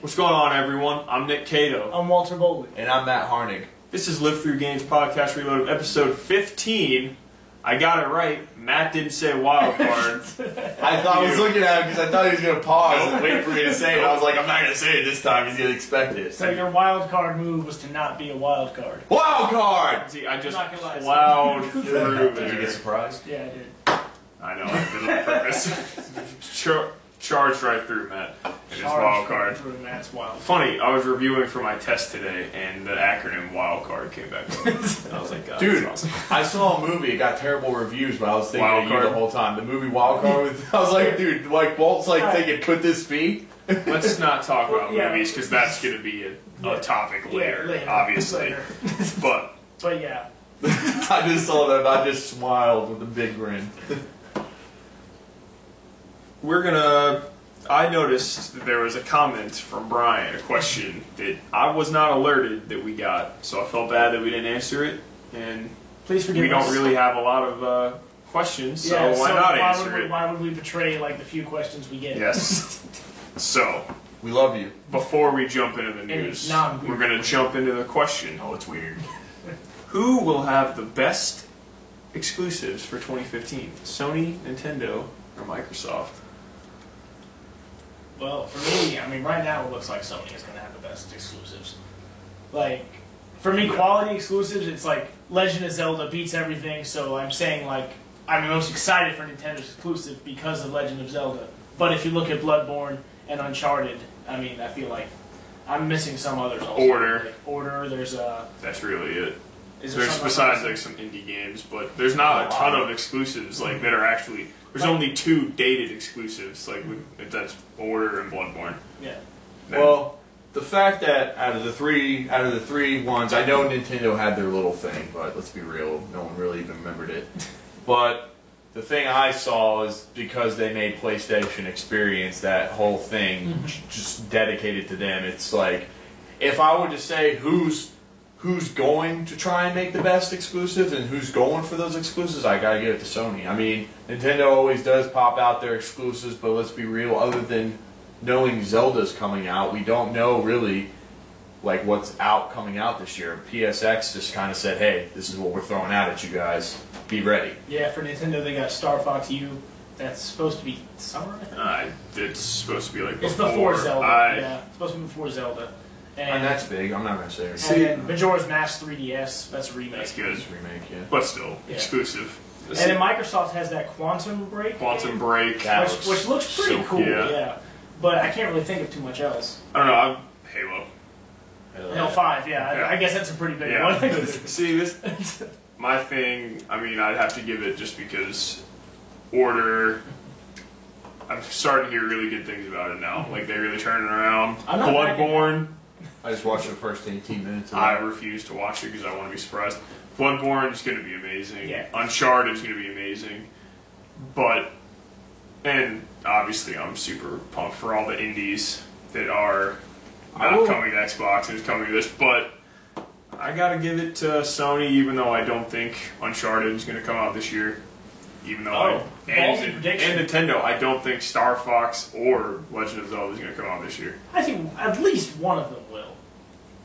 What's going on, everyone? I'm Nick Cato. I'm Walter Bowley. And I'm Matt Harnig. This is Live Through Games Podcast Reloaded, episode 15. I got it right. Matt didn't say wild card. I was looking at him because I thought he was going to pause and wait for me to say it. I was like, I'm not going to say it this time. He's going to expect it. So your wild card move was to not be a wild card. Wild card! See, I just I'm not gonna lie, plowed through there. Did you get surprised? Yeah, I did. I know, I did it on purpose. Charged right through Matt and his wild card. Through Matt's wild. Funny, I was reviewing for my test today, and the acronym wild card came back up. And I was like, God, dude, that's awesome. I saw a movie. It got terrible reviews, but I was thinking Wild of you Card. the whole time. The movie Wild Card. I was like, dude, like Walt's like thinking, could this be? Let's not talk about Yeah. movies, because that's going to be a topic later, obviously. Later. But yeah. I just saw that and I just smiled with a big grin. I noticed that there was a comment from Brian, a question that I was not alerted that we got, so I felt bad that we didn't answer it, and Please forgive we us. don't really have a lot of questions, so Yeah, why not answer it? Why would we betray like the few questions we get? Yes. So, We love you. before we jump into the it's news, non-weird. we're going to jump into the question. Oh, it's weird. Who will have the best exclusives for 2015? Sony, Nintendo, or Microsoft? Well, for me, I mean, right now it looks like Sony is going to have the best exclusives. Like, for me, quality exclusives, it's like Legend of Zelda beats everything, so I'm saying, like, I'm most excited for Nintendo's exclusive because of Legend of Zelda. But if you look at Bloodborne and Uncharted, I mean, I feel like I'm missing some others also. Order, there's a... That's really it. Is there There's something besides else? like some indie games, but there's not a ton of exclusives like that are actually. There's only 2 dated exclusives, like if that's Order and Bloodborne. Yeah. Then- Well, the fact that out of the three ones, I know Nintendo had their little thing, but let's be real, no one really even remembered it. But the thing I saw is because they made PlayStation Experience, that whole thing just dedicated to them. It's like, if I were to say who's going to try and make the best exclusives and who's going for those exclusives, I gotta give it to Sony. I mean, Nintendo always does pop out their exclusives, but let's be real, other than knowing Zelda's coming out, we don't know really like what's coming out this year. PSX just kind of said, hey, this is what we're throwing out at you guys. Be ready. Yeah, for Nintendo, they got Star Fox U. That's supposed to be summer, I think? It's supposed to be like It's before Zelda. I- Yeah, it's supposed to be before Zelda. And that's big. I'm not gonna say it. And then Majora's Mask 3DS, that's a remake. That's good, It's a remake, yeah. but still Yeah. exclusive. And then Microsoft has that Quantum Break, Quantum Break. That which looks pretty so- cool. yeah. Yeah, but I can't really think of too much else. I don't know. Halo. Halo 5, yeah, Yeah. I guess that's a pretty big Yeah. one. See this. My thing. I mean, I'd have to give it just because Order. I'm starting to hear really good things about it now. Like they really turning around. I'm not Bloodborne. I just watched the first 18 minutes of I it. refuse to watch it because I want to be surprised. Bloodborne is going to be amazing. Yeah. Uncharted is going to be amazing. But, and obviously I'm super pumped for all the indies that are not coming to Xbox and is coming to this. But I got to give it to Sony, even though I don't think Uncharted is going to come out this year. Even though ballsy prediction. and Nintendo, I don't think Star Fox or Legend of Zelda is going to come out this year. I think at least one of them will.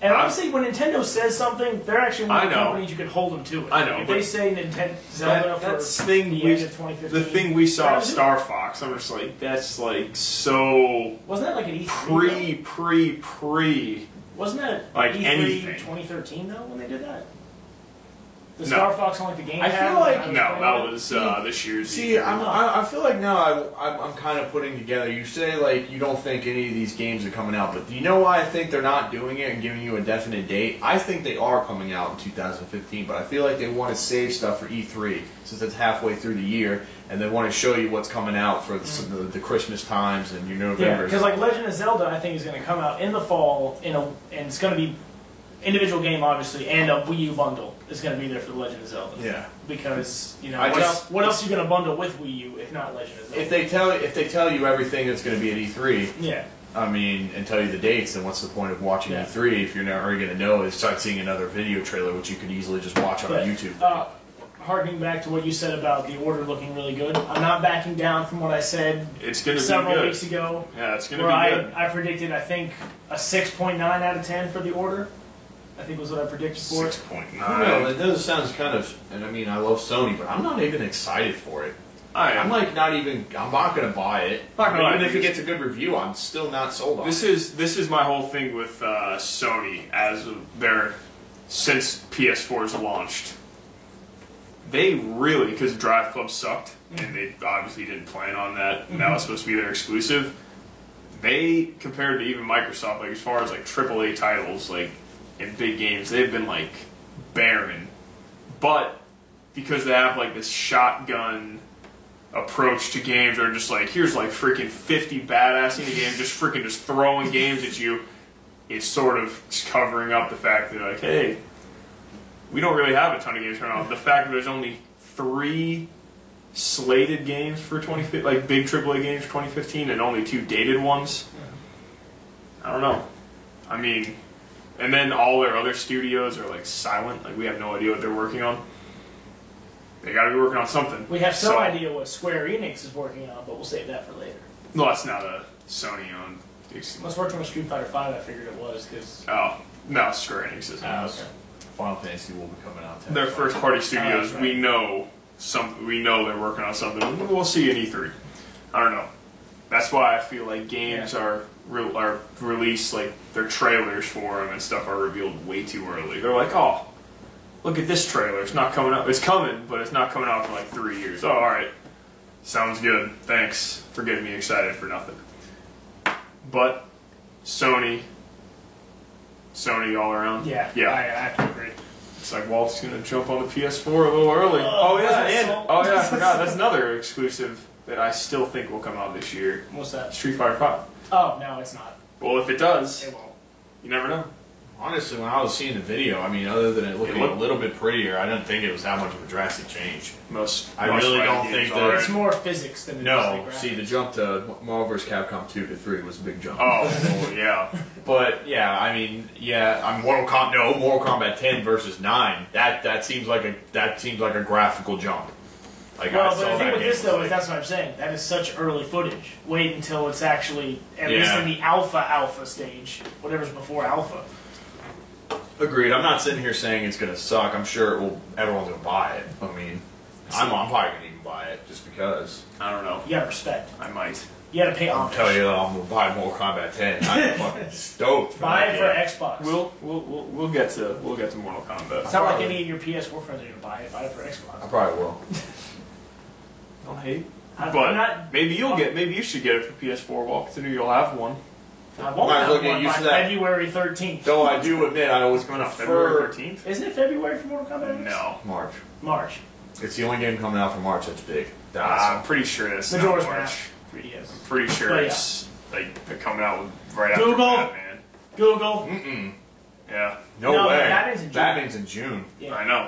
And honestly, when Nintendo says something, they're actually one of the companies you can hold them to it. I know, If but they say Nintendo Zelda that's for thing the we- end of 2015, The thing we saw That of was it. Star Fox, I'm just like, that's like so Wasn't that like an E3? pre. Wasn't that Like E3 anything. 2013 though when they did that? The No. Star Fox on like the game. I feel like- No, that was this year's. See, E3. I feel like now I'm kind of putting together. You say like you don't think any of these games are coming out, but do you know why I think they're not doing it and giving you a definite date? I think they are coming out in 2015, but I feel like they want to save stuff for E3 since it's halfway through the year, and they want to show you what's coming out for the Christmas times and your Yeah, November. because like Legend of Zelda, I think is going to come out in the fall and it's going to be individual game obviously, and a Wii U bundle is going to be there for the Legend of Zelda. Yeah. Because what else are you going to bundle with Wii U if not Legend of Zelda? If they tell you everything that's going to be at E3, yeah. I mean, and tell you the dates, then what's the point of watching Yeah. E3 if you're not already going to know is start seeing another video trailer, which you could easily just watch on But, YouTube. harkening back to what you said about the order looking really good. I'm not backing down from what I said It's going to be several good. weeks ago. Yeah, it's going to Where be good. I predicted, I think, a 6.9 out of 10 for the order. I think was what I predicted for it. 6.9. I don't know. It does sound kind of, and I mean, I love Sony, but I'm not even excited for it. I'm like not even. I'm not gonna buy it. Not gonna Even lie, if it gets a good review, I'm still not sold on This it. is my whole thing with Sony as of since PS4's launched. They really, because Drive Club sucked, and they obviously didn't plan on that, and that was supposed to be their exclusive. They, compared to even Microsoft, like as far as like AAA titles, like in big games, they've been like barren. But because they have like this shotgun approach to games, they're just like, here's like freaking 50 badass indie games, just freaking just throwing games at you. It's sort of covering up the fact that like, hey, we don't really have a ton of games coming out. The fact that there's only 3 slated games for 2015, like big AAA games for 2015, and only 2 dated ones. I don't know. I mean, and then all their other studios are like silent. Like we have no idea what they're working on. They got to be working on something. We have some idea what Square Enix is working on, but we'll save that for later. No, that's not a Sony-owned. Must work on a Street Fighter V. I figured it was because. Oh no, Square Enix isn't. Okay. Final Fantasy will be coming out. Their first-party studios. right. We know they're working on something. We'll see in E3. I don't know. That's why I feel like games are released, like their trailers for them and stuff are revealed way too early. They're like, oh, look at this trailer. It's not coming out. It's coming, but it's not coming out for like 3 years. Oh, all right. Sounds good. Thanks for getting me excited for nothing. But Sony all around. Yeah. Yeah. I have to agree. It's like Walt's gonna jump on the PS4 a little early. I forgot. That's another exclusive that I still think will come out this year. What's that? Street Fighter V. Oh no, it's not. Well, if it does, It won't. you never know. Honestly, when I was seeing the video, I mean, other than it looking It looked- a little bit prettier, I didn't think it was that much of a drastic change. I most really don't fighting think games that. are. It's more physics than it is No, the see, the graphics. jump to Marvel vs. Capcom 2 to 3 was a big jump. Oh, yeah. But yeah, I mean, I'm Mortal Kombat 10 versus 9. That seems like a graphical jump. Like Well, I but saw the thing that with game, this though like, is that's what I'm saying. That is such early footage. Wait until it's actually at least Yeah. in the alpha stage, whatever's before alpha. agreed. I'm not sitting here saying it's gonna suck. I'm sure everyone's gonna buy it. I mean, I'm probably gonna even buy it just because. I don't know. You gotta respect. I might. You gotta pay I'll homage. tell you, I'm gonna buy Mortal Kombat 10. I'm fucking stoked. For Buy that it game. for Xbox. We'll get to Mortal Kombat. It's not like any of your PS4 friends are gonna buy it. Buy it for Xbox. I probably will. Don't hate. I'm But not, maybe you should get it for PS4. Well, consider you'll have one. I won't Might as well have get one used by to that. February 13th. Though I do admit, I always Coming out February 13th. Isn't it February for Mortal Kombat? No. March. March. It's the only game coming out for March that's big. I'm pretty sure that's not Majora's March. Mask. 3DS. Pretty sure But yeah. it's like they're coming out right Google. after Batman. Google. Mm-mm. Yeah, No way. Batman's in June. Batman's in June. Yeah. I know.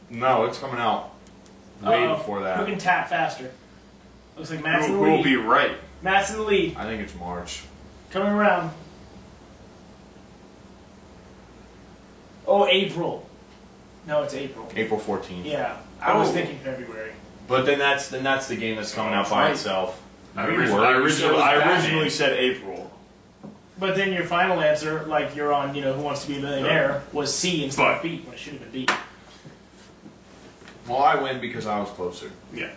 No, it's coming out way before Who that. can tap faster? Looks like Matt's in Who the will lead. be right? Matt's in the lead. I think it's March. Coming around. Oh, April. No, it's April. April 14th. Yeah, I was Oh. thinking February. But then that's the game that's coming out by Right. itself. I You were. originally, You said it was Batman. said April. But then your final answer, like you're on, Who Wants to Be a Millionaire, was C instead But- of B, when it should have been B. Well, I win because I was closer. Yeah.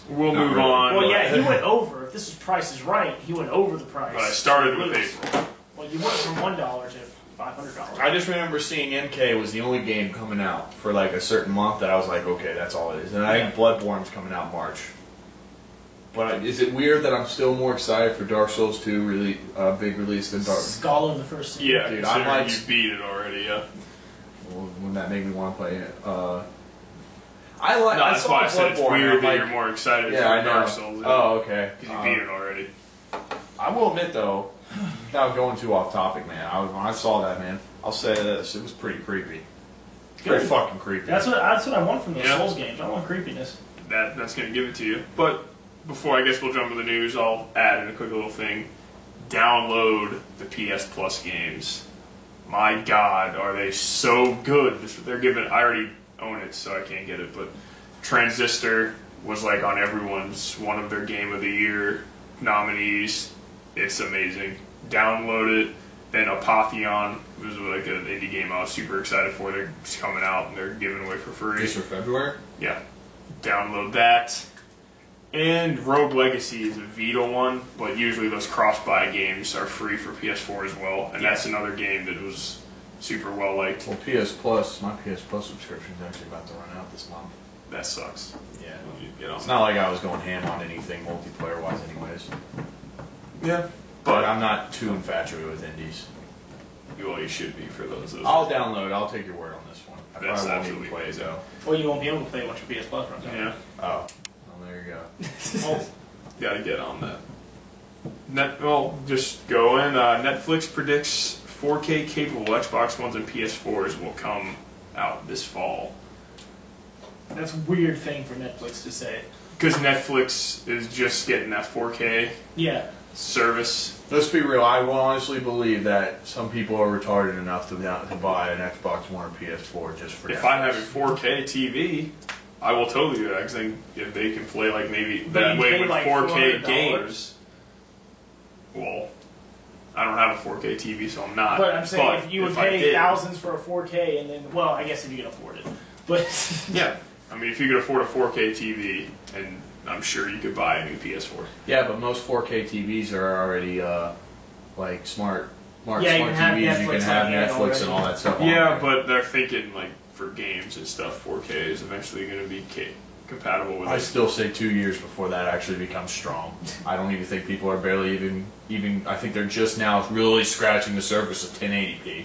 We'll Not move really. on. Well, but- yeah, he went over. If this is Price is Right, he went over the price. But I started with Lose. April. Well, you went from $1 to $500. I just remember seeing MK was the only game coming out for like a certain month that I was like, okay, that's all it is. And I think Bloodborne's coming out March. But is it weird that I'm still more excited for Dark Souls 2 really big release than Dark? Scholar of the first sin. Yeah, Dude, considering I might- you beat it already. Yeah. Well, wouldn't that make me want to play it? I No, like. that's why I said it's Bloodborne, weird I'm that like- you're more excited Yeah, for I know. Dark Souls. Oh, okay. Because you beat it already. I will admit though, without going too off topic, man, when I saw that, man, I'll say this: it was pretty creepy. Pretty Good. fucking creepy. That's what I want from those Yeah. Souls games. I want creepiness. That's going to give it to you. But before I guess we'll jump to the news, I'll add in a quick little thing. Download the PS Plus games. My God, are they so good? They're giving. I already own it, so I can't get it. But Transistor was like on everyone's one of their Game of the Year nominees. It's amazing. Download it. Then Apotheon was like an indie game I was super excited for. They're coming out and they're giving away for free. Just for February? Yeah. Download that. And Rogue Legacy is a Vita one, but usually those cross-buy games are free for PS4 as well. And that's another game that was super well liked. Well, PS Plus, my PS Plus subscription is actually about to run out this month. That sucks. Yeah. You know. It's not like I was going ham on anything multiplayer-wise anyways. Yeah. But I'm not too infatuated with indies. Well, you should be for those. I'll download. I'll take your word on this one. I That's probably won't absolutely even play it, though. Well, you won't be able to play it once your PS Plus runs out. Yeah. Oh. Well, there you go. Oh, Gotta get on that. Just go in. Netflix predicts 4K capable Xbox Ones and PS4s will come out this fall. that's a weird thing for Netflix to say. Because Netflix is just getting that 4K Yeah. service. Let's be real. I will honestly believe that some people are retarded enough to buy an Xbox One or PS4 just for If Netflix. I have a 4K TV, I will totally do that. Because if they can play like maybe But that you way pay with like 4K $400. games. Well, I don't have a 4K TV, so I'm not. But I'm saying if you would I pay did- thousands for a 4K and then, well, I guess if you can afford it. But Yeah. I mean, if you could afford a 4K TV, and I'm sure you could buy a new PS4. Yeah, but most 4K TVs are already like smart Yeah, you smart can have TVs. You Netflix can have on it Netflix and all that stuff. on Yeah, there. but they're thinking like for games and stuff, 4K is eventually going to be compatible with I it. still say 2 years before that actually becomes strong. I don't even think people are barely even. I think they're just now really scratching the surface of 1080p.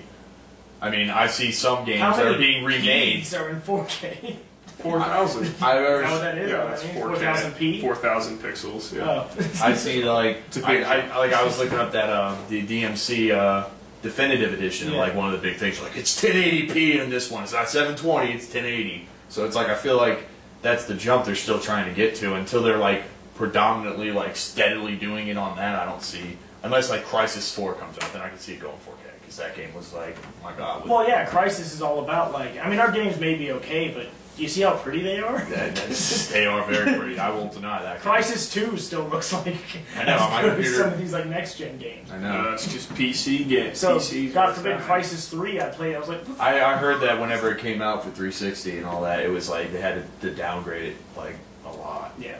I mean, I see some games how that many are being remade. keys are in 4K? 4,000. I've Is that ever, what that is? Yeah, What that's I mean? 4K. 4000p? 4,000 pixels. Yeah. Oh. I see like It's a big I was looking up that the DMC definitive edition. And Yeah. like one of the big things, like it's 1080p in this one. It's not 720. It's 1080. So it's like I feel like that's the jump they're still trying to get to until they're like predominantly like steadily doing it on that. I don't see unless like Crisis 4 comes out, then I can see it going 4K because that game was like, oh my god. Well, yeah, Crysis is all about, like, I mean, our games may be okay, but do you see how pretty they are? They are very pretty. I won't deny that. Crysis 2 still looks like I know, my as good as computer- some of these like next gen games. I No, know. that's just PC games. So, PCs, God what's forbid, that? Crysis 3 I played, I was like, I heard that whenever it came out for 360 and all that, it was like they had to downgrade it like a lot. yeah.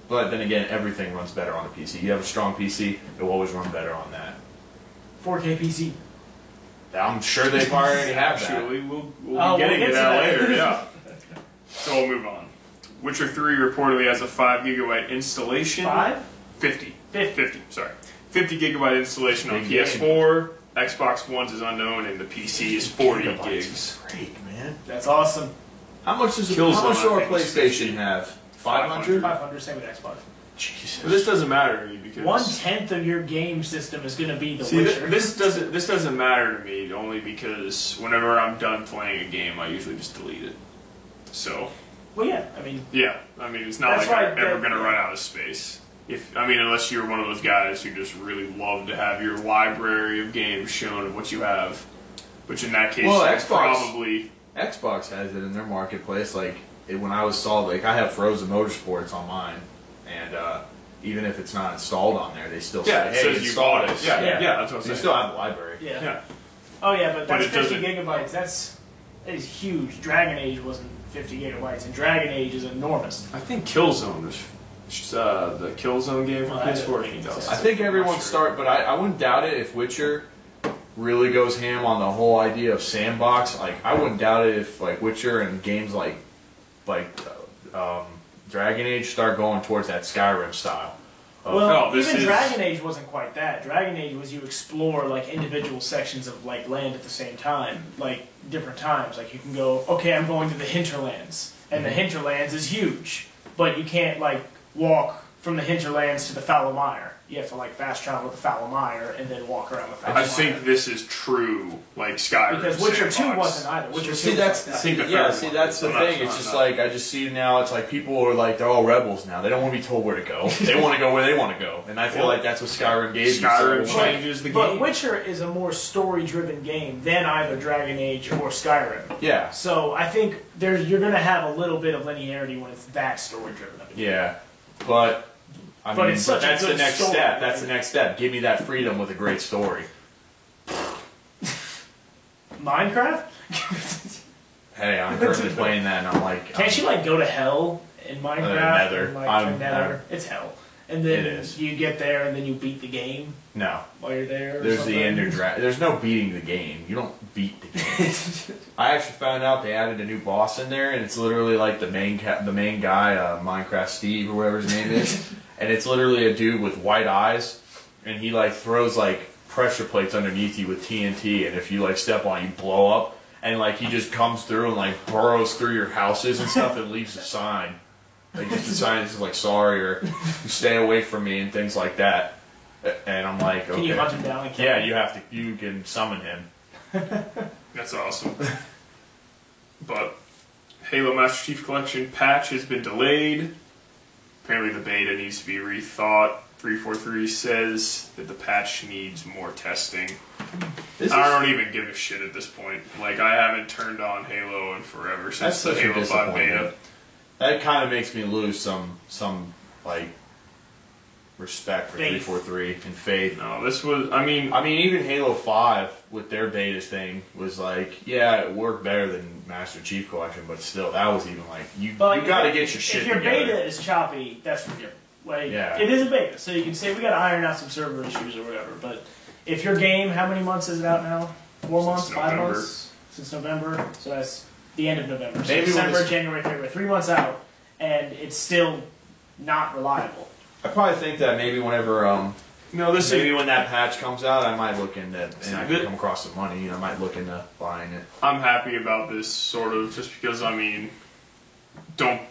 But then again, everything runs better on a PC. You have a strong PC, it will always run better on that. 4K PC. I'm sure they already have that. Actually, we'll Oh, be getting we'll get to to that that. later, yeah. So we'll move on. Witcher 3 reportedly has a 5 gigabyte installation. 5? 50. 50. 50, sorry. 50 gigabyte installation on Big game. PS4. Xbox One's is unknown, and the PC is 40 Gigabytes gigs. is Great, man. That's awesome. How much does Killzone, how much do I our think, is PlayStation have? 500? 500, same with Xbox. Jesus. But this doesn't matter to me because 1/10 of your game system is going to be The See, Witcher. this doesn't matter to me only because whenever I'm done playing a game, I usually just delete it. So Well, yeah, I mean, yeah, I mean it's not That's like why I'm ever that- gonna run out of space. Unless you're one of those guys who just really love to have your library of games shown of what you have, which in that case, Well, you'll Xbox- probably Xbox has it in their marketplace. Like when I was saw, like I have Frozen Motorsports on mine, and even if it's not installed on there, they still yeah, it say, "Hey, says you install bought it. this." Yeah, Yeah. yeah, that's what I'm So you saying. still have the library. yeah. Yeah. Oh, yeah, but But that's it 50 doesn't- gigabytes. That is huge. Dragon Age wasn't 50 gigabytes, and Dragon Age is enormous. I think Killzone was the Killzone game for Well, that PS4. doesn't make sense. I think everyone I'm not sure. but I wouldn't doubt it if Witcher really goes ham on the whole idea of sandbox. Like I wouldn't doubt it if like Witcher and games like Dragon Age start going towards that Skyrim style. Well, this even is- Dragon Age wasn't quite that. Dragon Age was you explore like individual sections of like land at the same time, like different times. Like you can go, okay, I'm going to the hinterlands, and the hinterlands is huge, but you can't like walk from the hinterlands to the Fallow Mire. You have to like fast travel to the Fallow Mire and then walk around the Fallow Mire. I think this is true, like Skyrim. Because Witcher 2 sandbox. wasn't either. Witcher 2 See, was that's like that. think the yeah. third See, one. that's the I'm not thing. sure It's on just that. like I just see now. It's like people are like they're all rebels now. They don't want to be told where to go. They want to go where they want to go, and I feel like that's what Skyrim gave Skyrim you. So, changes the But game. Witcher is a more story-driven game than either Dragon Age or Skyrim. yeah, So I think you're going to have a little bit of linearity when it's that story-driven. of a game. yeah, but. I But mean, it's such a that's the good next story, step. right? That's the next step. Give me that freedom with a great story. Minecraft? Hey, I'm currently playing that, and I'm like, Can't you like go to hell in Minecraft? Nether. And, like, I'm- the Nether. It's hell. And then It is. you get there and then you beat the game no. while you're there. or There's something. the Ender Dragon. There's no beating the game. You don't beat the game. I actually found out they added a new boss in there, and it's literally like the main guy, Minecraft Steve or whatever his name is, and it's literally a dude with white eyes, and he like throws like pressure plates underneath you with TNT, and if you like step on it, you blow up, and like he just comes through and like burrows through your houses and stuff and leaves a sign. Like just a sign that says like sorry or stay away from me and things like that. And I'm like, okay. Can you hunt him down and kill Yeah, him? you can summon him. That's awesome. But Halo Master Chief Collection patch has been delayed. Apparently the beta needs to be rethought. 343 says that the patch needs more testing. I don't even give a shit at this point. Like, I haven't turned on Halo in forever since That's the such a Halo 5 beta. disappointment. That kind of makes me lose some like respect for Faith. 343 and faith. No, this was, I mean, Even Halo 5 with their beta thing was like, yeah, it worked better than Master Chief Collection, but still, that was even like, you But got to get your shit If your together. beta is choppy, that's forgivable. Like, Yeah. it is a beta, so you can say we got to iron out some server issues or whatever. But if your game, how many months is it out now? 4 months, Since 5 November. months since November. So that's the end of November. So Maybe when December, this- January, February, 3 months out, and it's still not reliable. I probably think that maybe whenever no, this maybe is, when that patch comes out, I might look into and I See, can come across some money. I might look into buying it. I'm happy about this, sort of, just because, I mean, don't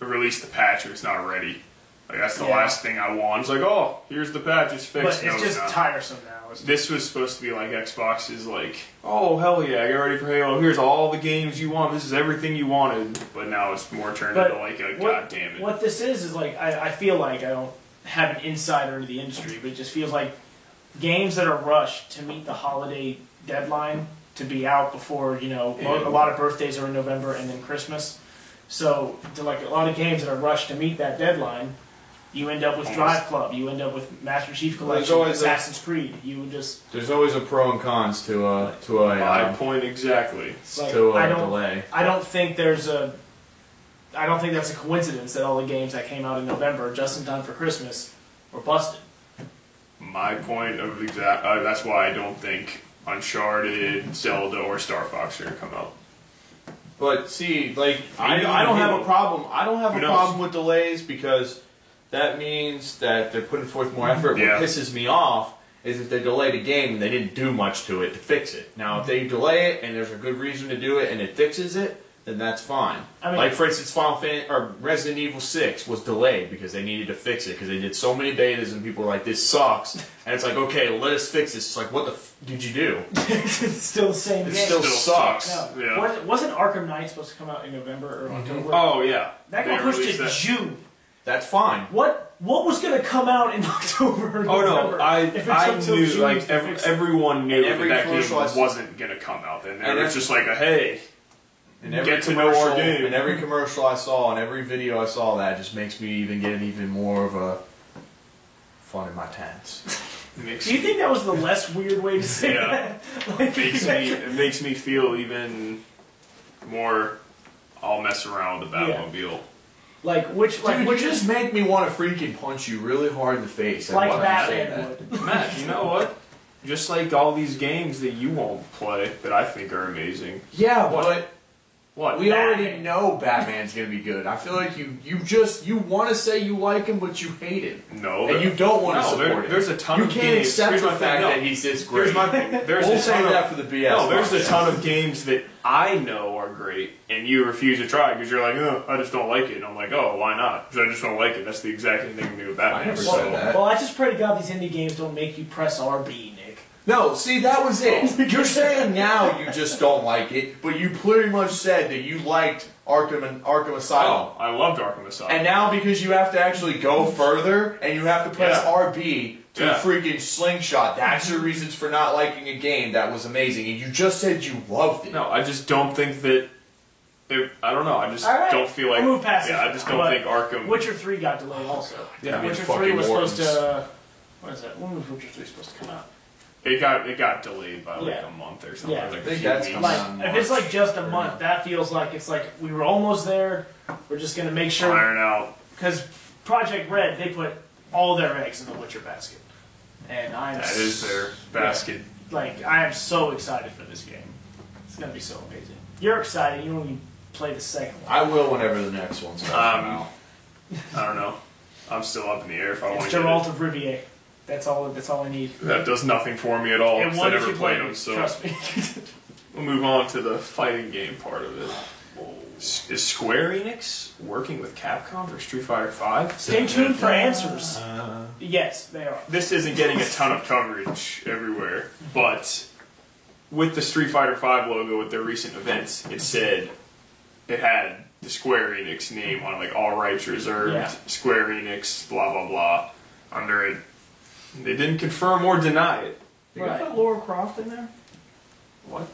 release the patch if it's not ready. Like, that's the Yeah. last thing I want. It's like, oh, here's the patch, it's fixed. But it's No, just not. tiresome now. It's This was supposed to be like Xbox is like, oh, hell yeah, get ready for Halo. Here's all the games you want. This is everything you wanted. But now it's more turned But into like a what- god damn it. What this is like, I feel like I don't have an insider into the industry, but it just feels like games that are rushed to meet the holiday deadline to be out before, you know, Yeah. a lot of birthdays are in November and then Christmas. So, like a lot of games that are rushed to meet that deadline, you end up with Almost. Drive Club, you end up with Master Chief Well, there's Collection, always a- Assassin's Creed. You would just There's always a pro and cons to a My point exactly. like, to I a don't delay. I don't think that's a coincidence that all the games that came out in November, just in time for Christmas, were busted. My point of that's why I don't think Uncharted, Zelda, or Star Fox are gonna come out. But see, like Maybe I don't have Halo. a problem. I don't have Who a knows? problem with delays because that means that they're putting forth more effort. Yeah. What pisses me off is if they delayed a game and they didn't do much to it to fix it. Now, if they delay it and there's a good reason to do it and it fixes it, then that's fine. I mean- like for instance, Resident Evil 6 was delayed because they needed to fix it because they did so many betas and people were like, "This sucks," and it's like, "Okay, let us fix this." It's like, "What the did you do?" It's still the same It game. still sucks. No. Yeah. Wasn't Arkham Knight supposed to come out in November or October? Oh yeah, that They got pushed released to that. June. That's fine. What was going to come out in October? Or Oh November no, if it took I till knew June like to fix it? everyone knew And that every that game commercial I saw- wasn't gonna come out. And And it was every- just like a hey. And every Get to know our commercial- game. And every commercial I saw and every video I saw that just makes me even get even more of a fun in my pants. Makes Do you think that was the less weird way to say Yeah. that? Like, it makes me feel even more. I'll mess around with the Yeah. Batmobile. Dude, you just make me want to freaking punch you really hard in the face. like why would you say Batman that? would. Matt, you know what? Just like all these games that you won't play that I think are amazing. Yeah, but What? We already Batman. know Batman's gonna be good. I feel like you want to say you like him, but you hate him. No. And you don't want to No, support him. there's a ton you of can't games. accept Here's the my thing, fact no. that he's this great. Here's my thing. There's We'll a say ton that of, for the BS. No, there's a podcast. ton of games that I know are great, and you refuse to try because you're like, oh, I just don't like it. And I'm like, oh, why not? Because I just don't like it. That's the exact same thing to do with Batman. I never So- said that. Well, I just pray to God these indie games don't make you press RB, Nick. No, see, that was it. You're saying now you just don't like it, but you pretty much said that you liked Arkham Asylum. Oh, I loved Arkham Asylum. And now because you have to actually go further and you have to press Yeah. RB to Yeah. freaking slingshot, that's your reasons for not liking a game that was amazing. And you just said you loved it. No, I just don't think that. I don't know. I just All right. don't feel like. We'll move past yeah, it. I just don't But think Arkham. Witcher 3 got delayed also. Yeah, Witcher fucking 3 was Mortons. supposed to. When is that? When was Witcher 3 supposed to come out? It got delayed by like Yeah. a month or something. Yeah. Like I a think few that's weeks. coming Like, out in if it's March. like just a month, that feels like it's like we were almost there. We're just gonna make sure Iron out. because Project Red they put all their eggs in the Witcher basket, and I'm That is their basket. like I am so excited for this game. It's gonna be so amazing. You're excited. You don't even play the second one. I will whenever the next one's coming out. I don't know. I'm still up in the air if I want It's to get Geralt it. of Riviera. That's all I need. That does nothing for me at all. And 'Cause I what if never you play played them. it? So Trust me. we'll move on to the fighting game part of it. Is Square Enix working with Capcom for Street Fighter V? Stay tuned for answers. Yes, they are. This isn't getting a ton of coverage everywhere, but with the Street Fighter V logo at their recent events, it had the Square Enix name on it, like all rights reserved, Yeah. Square Enix, blah blah blah, under it. They didn't confirm or deny it. They Right. got Lara Croft in there? What?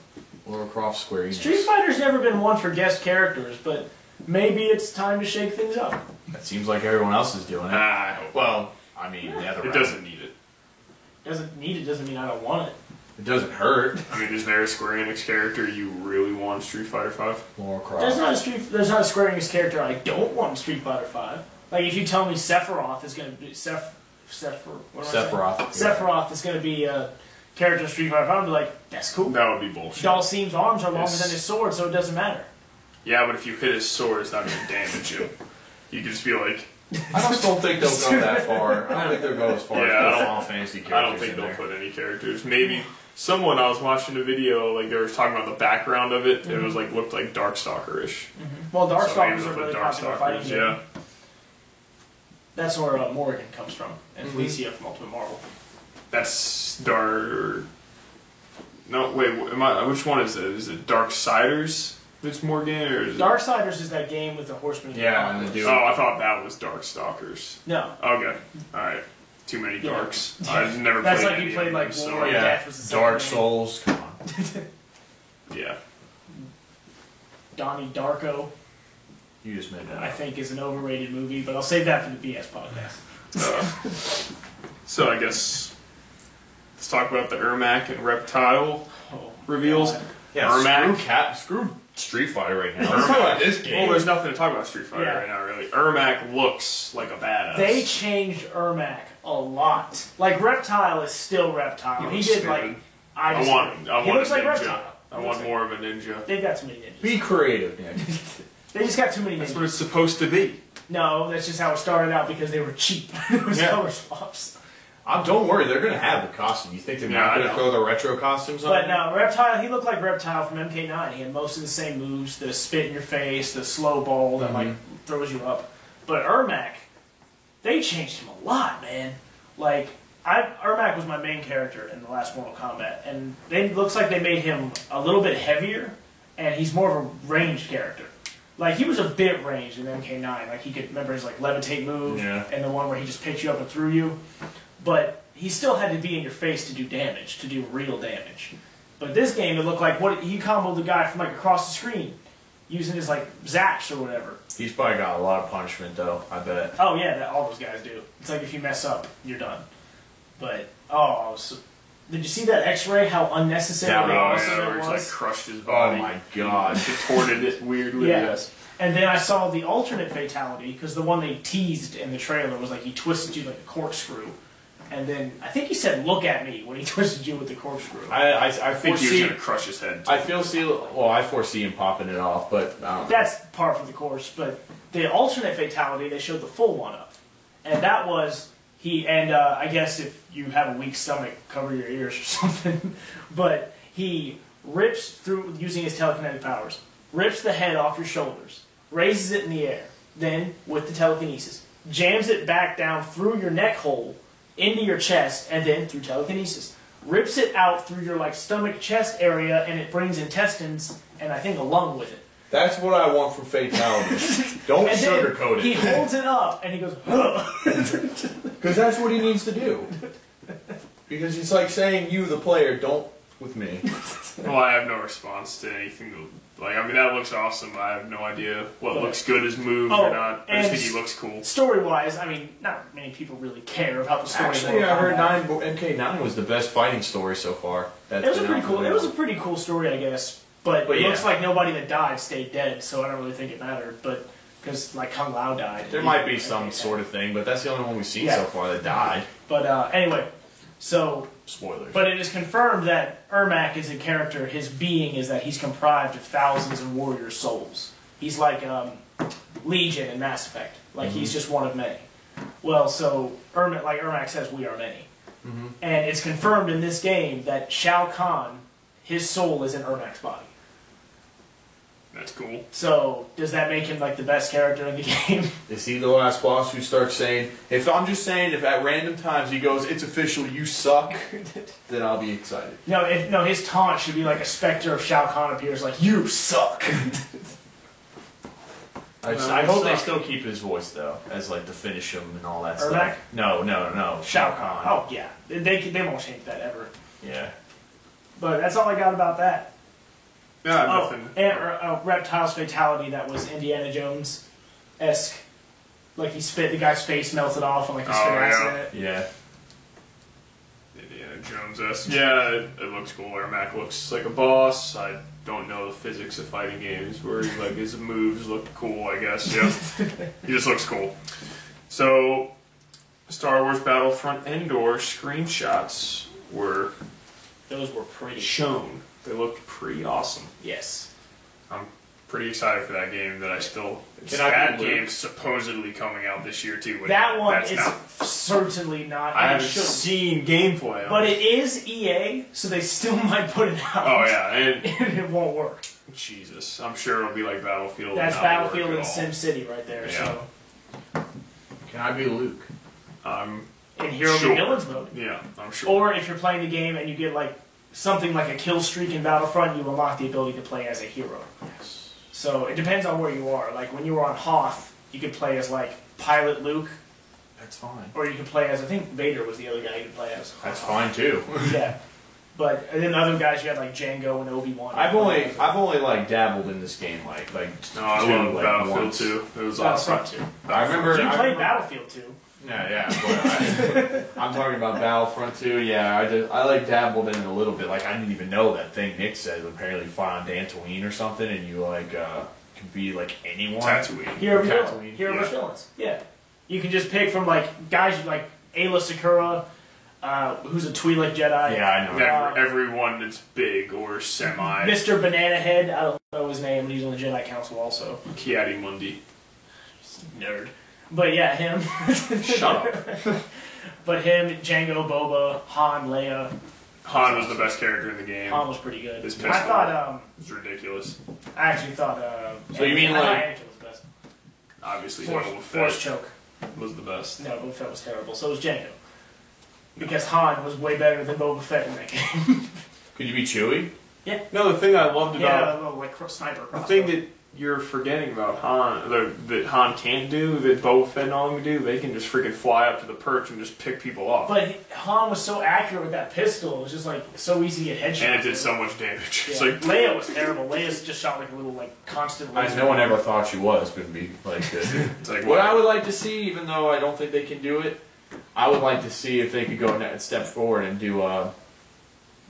Lara Croft Square Enix. Street Fighter's never been one for guest characters, but maybe it's time to shake things up. That seems like everyone else is doing it. I hope. Well, I mean, the other It route. doesn't need it. Doesn't need it doesn't mean I don't want it. It doesn't hurt. I mean, is there a Square Enix character you really want in Street Fighter V? Lara There's Croft. not a Square Enix character I don't want in Street Fighter V. Like if you tell me Sephiroth is going to be what am I saying? Sephiroth. Sephiroth is going to be a character in Street Fighter V, I'd be like, that's cool. That would be bullshit. Dalsim's arms are longer Yes. than his sword, so it doesn't matter. Yeah, but if you hit his sword, it's not going to damage him. You could just be like, I just don't think they'll go that far. I don't think they'll go as far Yeah, I as don't- Final Fantasy characters. I don't think in they'll there. put any characters. Maybe someone I was watching a video, like they were talking about the background of it. It was like looked like Darkstalker-ish. Well, So maybe Darkstalkers they'll are put really popular fighting Darkstalkers. game. Yeah. That's where Morrigan comes from, and Felicia from Ultimate Marvel. That's Dark. No, wait. Which one is it? Is it Darksiders? That's Morgan, or is it? Darksiders is that game with the Horseman. Yeah, and the dude. Oh, I thought that was Darkstalkers. No, Okay, all right. Too many Yeah. darks. I've never that's played. like any you played of like them, so War and yeah, Death was the second Dark game. Souls. Come on. yeah. Donnie Darko, You just made that I up. think, is an overrated movie, but I'll save that for the BS podcast. So I guess let's talk about the Ermac and Reptile Oh, reveals. God. Yeah, Ermac. screw Street Fighter right now. Let's talk about this game. Well, there's nothing to talk about Street Fighter Yeah. right now, really. Ermac looks like a badass. They changed Ermac a lot. Like Reptile is still Reptile. He looks did stupid. like I disagree. want He a looks like ninja. Reptile. I want more of a ninja. They've got too many ninjas. Be creative, Nick. They just got too many That's ninjas. what it's supposed to be. No, that's just how it started out because they were cheap. It was Yeah. color swaps. Don't worry, they're gonna have the costume. You think they're Yeah, not I gonna know. throw the retro costumes on? But no, Reptile, he looked like Reptile from MK9. He had most of the same moves, the spit in your face, the slow ball that like throws you up. But Ermac, they changed him a lot, man. Like, Ermac was my main character in the last Mortal Kombat, and it looks like they made him a little bit heavier, and he's more of a ranged character. Like, he was a bit ranged in MK9. Like, he could, remember his, like, levitate move, Yeah. and the one where he just picked you up and threw you. But he still had to be in your face to do damage, to do real damage. But this game, it looked like he comboed the guy from, like, across the screen, using his, like, zaps or whatever. He's probably got a lot of punishment, though. I bet. Oh, yeah, all those guys do. It's like if you mess up, you're done. But, did you see that X-ray? How unnecessary Yeah, and Oh, awesome yeah, where it he's like was. crushed his Oh body. my god. Contorted it weirdly. Yeah. Yes. And then I saw the alternate fatality because the one they teased in the trailer was like he twisted you like a corkscrew, And then I think he said, "Look at me" when he twisted you with the corkscrew. I I think he was foresee. going to crush his head. I foresee him popping it off, but I don't know. That's par for the course. But the alternate fatality, they showed the full one of, and that was he. And I guess if you have a weak stomach, cover your ears or something. But he rips through using his telekinetic powers, rips the head off your shoulders, raises it in the air, then with the telekinesis, jams it back down through your neck hole into your chest, and then through telekinesis rips it out through your like stomach chest area, and it brings intestines and I think a lung with it. That's what I want for fatalities. Don't And then sugarcoat it. he holds it up and he goes, Because that's what he needs to do. Because it's like saying, you, the player, don't with me. Well, I have no response to anything. Like, I mean, that looks awesome. I have no idea what looks good as moves or not. I just think he looks cool. Story-wise, I mean, not many people really care about the story. Actually, I heard MK9 was the best fighting story so far. It was a pretty cool. It was a pretty cool story, I guess. But it yeah. looks like nobody that died stayed dead, so I don't really think it mattered. But because like Kung Lao died, There might be some sort of thing, but that's the only one we've seen so far that died. But anyway, so. Spoilers. But it is confirmed that Ermac is a character. His being is that he's comprised of thousands of warrior souls. He's like Legion in Mass Effect. Like he's just one of many. Well, so Ermac says, we are many. And it's confirmed in this game that Shao Kahn, his soul is in Ermac's body. That's cool. So does that make him like the best character in the game? Is he the last boss who starts saying, if at random times he goes, it's official, you suck, then I'll be excited. No, his taunt should be like a specter of Shao Kahn appears like, you suck. I hope they still keep his voice though, as like to finish him and all that Ermac? stuff. No. Shao Kahn. Oh yeah, they won't change that ever. Yeah. But that's all I got about that. Yeah, nothing. And Reptile's fatality that was Indiana Jones-esque. Like he spit, the guy's face melted off and like he spit acid in it. Yeah. Indiana Jones-esque. Yeah, it looks cool. Ermac looks like a boss. I don't know the physics of fighting games where he's like his moves look cool, I guess. Yeah. He just looks cool. So, Star Wars Battlefront Endor screenshots were Those were pretty. shown. They looked pretty awesome. Yes. I'm pretty excited for that game. That game's supposedly coming out this year too. That one that's is not. certainly not. I haven't shouldn't. seen gameplay. But it is EA, so they still might put it out. Oh yeah, and And it won't work. Jesus, I'm sure it'll be like Battlefield. That's and not Battlefield work and at all. SimCity right there. Yeah. So Can I be Luke? in Hero Sure. and Villains mode. Yeah, I'm sure. Or if you're playing the game and you get like something like a kill streak in Battlefront, you unlock the ability to play as a hero. Yes. So it depends on where you are. Like when you were on Hoth, you could play as like Pilot Luke, That's fine. or you could play as, I think Vader was the other guy you could play as. That's fine too. Yeah. But and then other guys you had like Django and Obi-Wan. I've only like dabbled in this game like No, I love Battlefield once. 2. It was awesome. Battlefront 2. I remember. You I played remember- Battlefield 2. Yeah. But I'm talking about Battlefront 2. Yeah, I like dabbled in it a little bit. Like I didn't even know that thing Nick said. Apparently, find Dantooine or something, and you like can be like anyone. Tatooine. Hero Tatooine, Villain. Hero yeah. vs. Villains. Yeah. You can just pick from like guys like Ayla Secura, who's a Twi'lek Jedi. Yeah, I know. Everyone that's big or semi. Mr. Banana Head, I don't know his name, but he's on the Jedi Council also. Kiadi Mundi. Nerd. But yeah, him. Shut up. But him, Django, Boba, Han, Leia. Han was the best character in the game. Han was pretty good. His I pistol. thought, It's ridiculous. I actually thought, So you mean I thought like- Anakin was the best. Obviously, Force Boba Force Fett choke. was the best. No, Boba Fett was terrible. So was Django. Because Han was way better than Boba Fett in that game. Could you be Chewie? No, the thing I loved Yeah, a little like sniper the crossbow. thing that you're forgetting about Han, that Han can't do, that Boba Fett and all of them can do, they can just freaking fly up to the perch and just pick people off. But Han was so accurate with that pistol, it was just like so easy to get headshots. And it did so much damage. Yeah. It's like, Leia was terrible. Leia's just shot like a little like constant laser. No one ever thought she was going to be like good. it's like What I would like to see, even though I don't think they can do it, I would like to see if they could go a step forward and do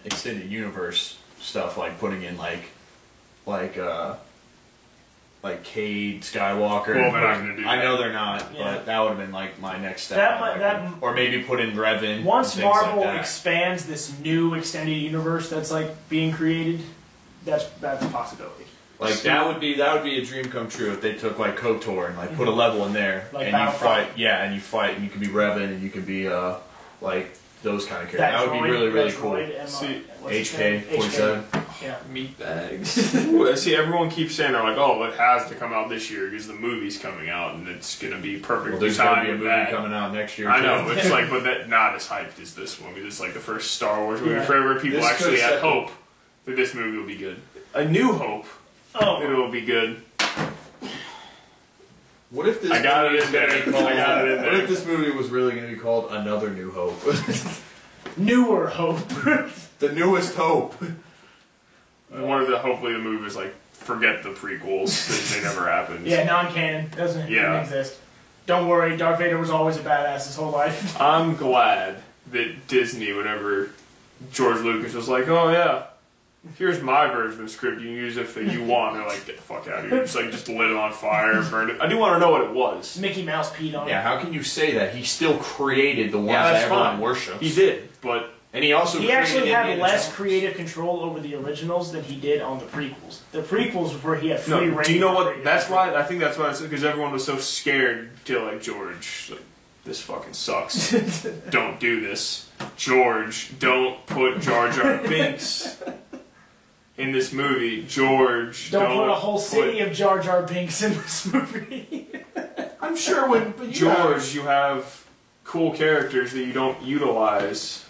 extended universe stuff, like putting in like like Cade Skywalker. Well, they're not gonna do I that. know they're not, Yeah. but that would have been like my next step. That I might- reckon. that- or maybe put in Revan. Once and things Marvel like that. expands this new extended universe that's like being created, that's a possibility. Like that would be a dream come true if they took like KOTOR and like put a level in there Like and you Battlefront. fight, and you fight and you can be Revan and you can be like those kind of characters. That That would be droid- really really that cool. droid, See, what's his HK name? 47. Yeah. Meat bags. See, everyone keeps saying they're like, oh, it has to come out this year because the movie's coming out and it's gonna be Well, perfectly there's gonna timed be a with movie that. coming out next year. I too. know it's like, but that not as hyped as this one. It's like the first Star Wars movie. Yeah. For people This actually could had set the- hope that this movie will be good. A New Hope. Oh, It will be good. What if this? I got movie it is in gonna there. be called- I got it in What there. if this movie was really going to be called Another New Hope? newer hope. The newest hope. One of the hopefully the movie is like forget the prequels. They never happened. Yeah, non-canon doesn't Yeah. exist. Don't worry, Darth Vader was always a badass his whole life. I'm glad that Disney, whenever George Lucas was like, oh yeah, here's my version of the script, you can use it if you want. They're like, get the fuck out of here. Just lit it on fire, burned it. I do want to know what it was. Mickey Mouse peed on Yeah, it. how can you say that? He still created the ones Yeah, that that's everyone fine. worships. He did, but And he also He created actually had Indiana less Jones. creative control over the originals than he did on the prequels. The prequels were where he had free no. reign. Do you know for what? creative That's control. why I think that's why it's because everyone was so scared to like George. Like, this fucking sucks. Don't do this, George. Don't put Jar Jar Binks in this movie, George. Don't put a whole city of Jar Jar Binks in this movie. I'm sure when but you George, you have cool characters that you don't utilize.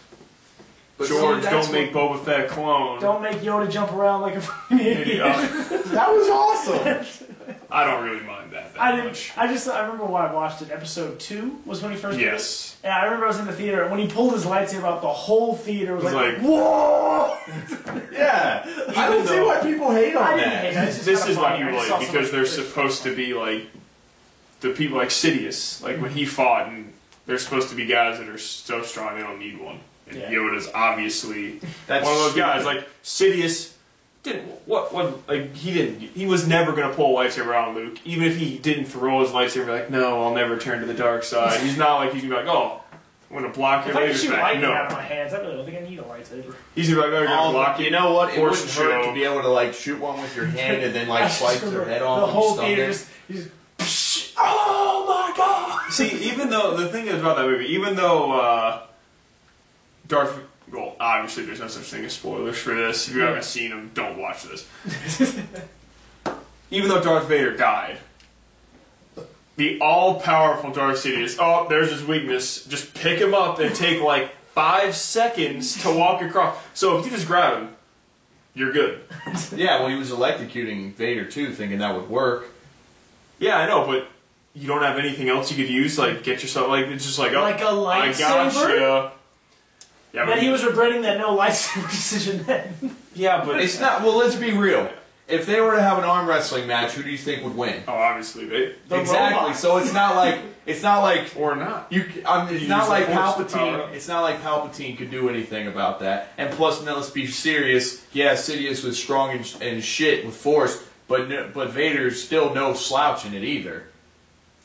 But George, see, don't that's make Boba Fett a clone. Don't make Yoda jump around like a fucking idiot. that was awesome. I don't really mind that I much. didn't. I remember when I watched it. Episode 2 was when he first. Yes. Did it. Yeah, I remember I was in the theater and when he pulled his lightsaber out, the whole theater was It was like, like- "Whoa!" Yeah, I don't see though- why people hate on I didn't that. hate it. It's just This kinda is why funny. you I just saw like because they're somebody- supposed to be like the people like Sidious. Like when he fought, and they're supposed to be guys that are so strong they don't need one. And Yeah. Yoda's obviously That's one of those stupid. guys. Like Sidious didn't he was never gonna pull a lightsaber out on Luke, even if he didn't throw his lightsaber. Like, no, I'll never turn to the dark side. He's not like he's gonna be like, oh, I'm gonna block your If I could lasers shoot back. lightning No, out of my hands, I really don't think I need a lightsaber. he's gonna be like, oh, you're gonna block You it. know what? It Force wouldn't hurt to choke. be able to like shoot one with your hand and then I like just slice their remember head off. The and whole stun theater them. just oh my god! See, even though the thing is about that movie, even though Darth, well, obviously there's no such thing as spoilers for this. If you haven't seen them, don't watch this. Even though Darth Vader died, the all-powerful Darth Sidious, oh, there's his weakness. Just pick him up and take like 5 seconds to walk across. So if you just grab him, you're good. Yeah, well, he was electrocuting Vader too, thinking that would work. Yeah, I know, but you don't have anything else you could use. Like get yourself like it's just like, oh, Like a I lightsaber? gotcha. Yeah, But he was regretting that no lightsaber decision then. Yeah, but It's not. Well, let's be real. If they were to have an arm wrestling match, who do you think would win? oh, obviously they The Exactly. robot. So it's not like or not. it's You not use like the Force to power Palpatine. up. It's not like Palpatine could do anything about that. And plus, now let's be serious. Yeah, Sidious was strong and shit with Force, but Vader's still no slouch in it either.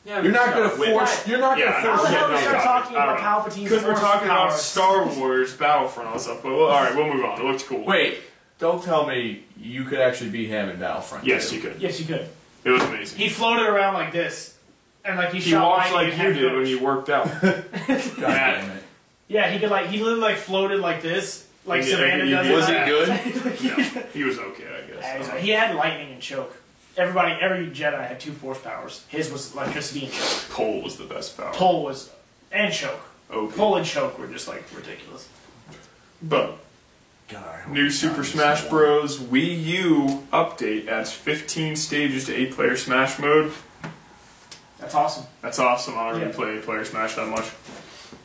Yeah, You're not gonna win. force. You're not Yeah, gonna I How force. the hell Yeah, do we no, start I talking don't about know. Palpatine's Because we're Force talking about powers? Star Wars Battlefront and stuff. But alright, we'll move on. It looks cool. Wait, don't tell me you could actually beat him in Battlefront. Yes, too. you could. Yes, you could. It was amazing. He floated around like this, and like he He shot walked lightning like and you had did when those. you worked out. God damn it. Yeah, he literally like floated like this, like Yeah, Savannah he- does. he- Was he it. good? No, he was okay, I Yeah, guess. he had lightning and choke. Every Jedi had 2 Force powers. His was electricity and choke. Cole was the best power. Pull was and choke. OP. Pull and choke were just like ridiculous. But God, I hope new he's Super not Smash this Bros. Wii U update adds 15 stages to 8-player Smash mode. That's awesome. That's awesome. I don't really Yeah. play 8-player Smash that much.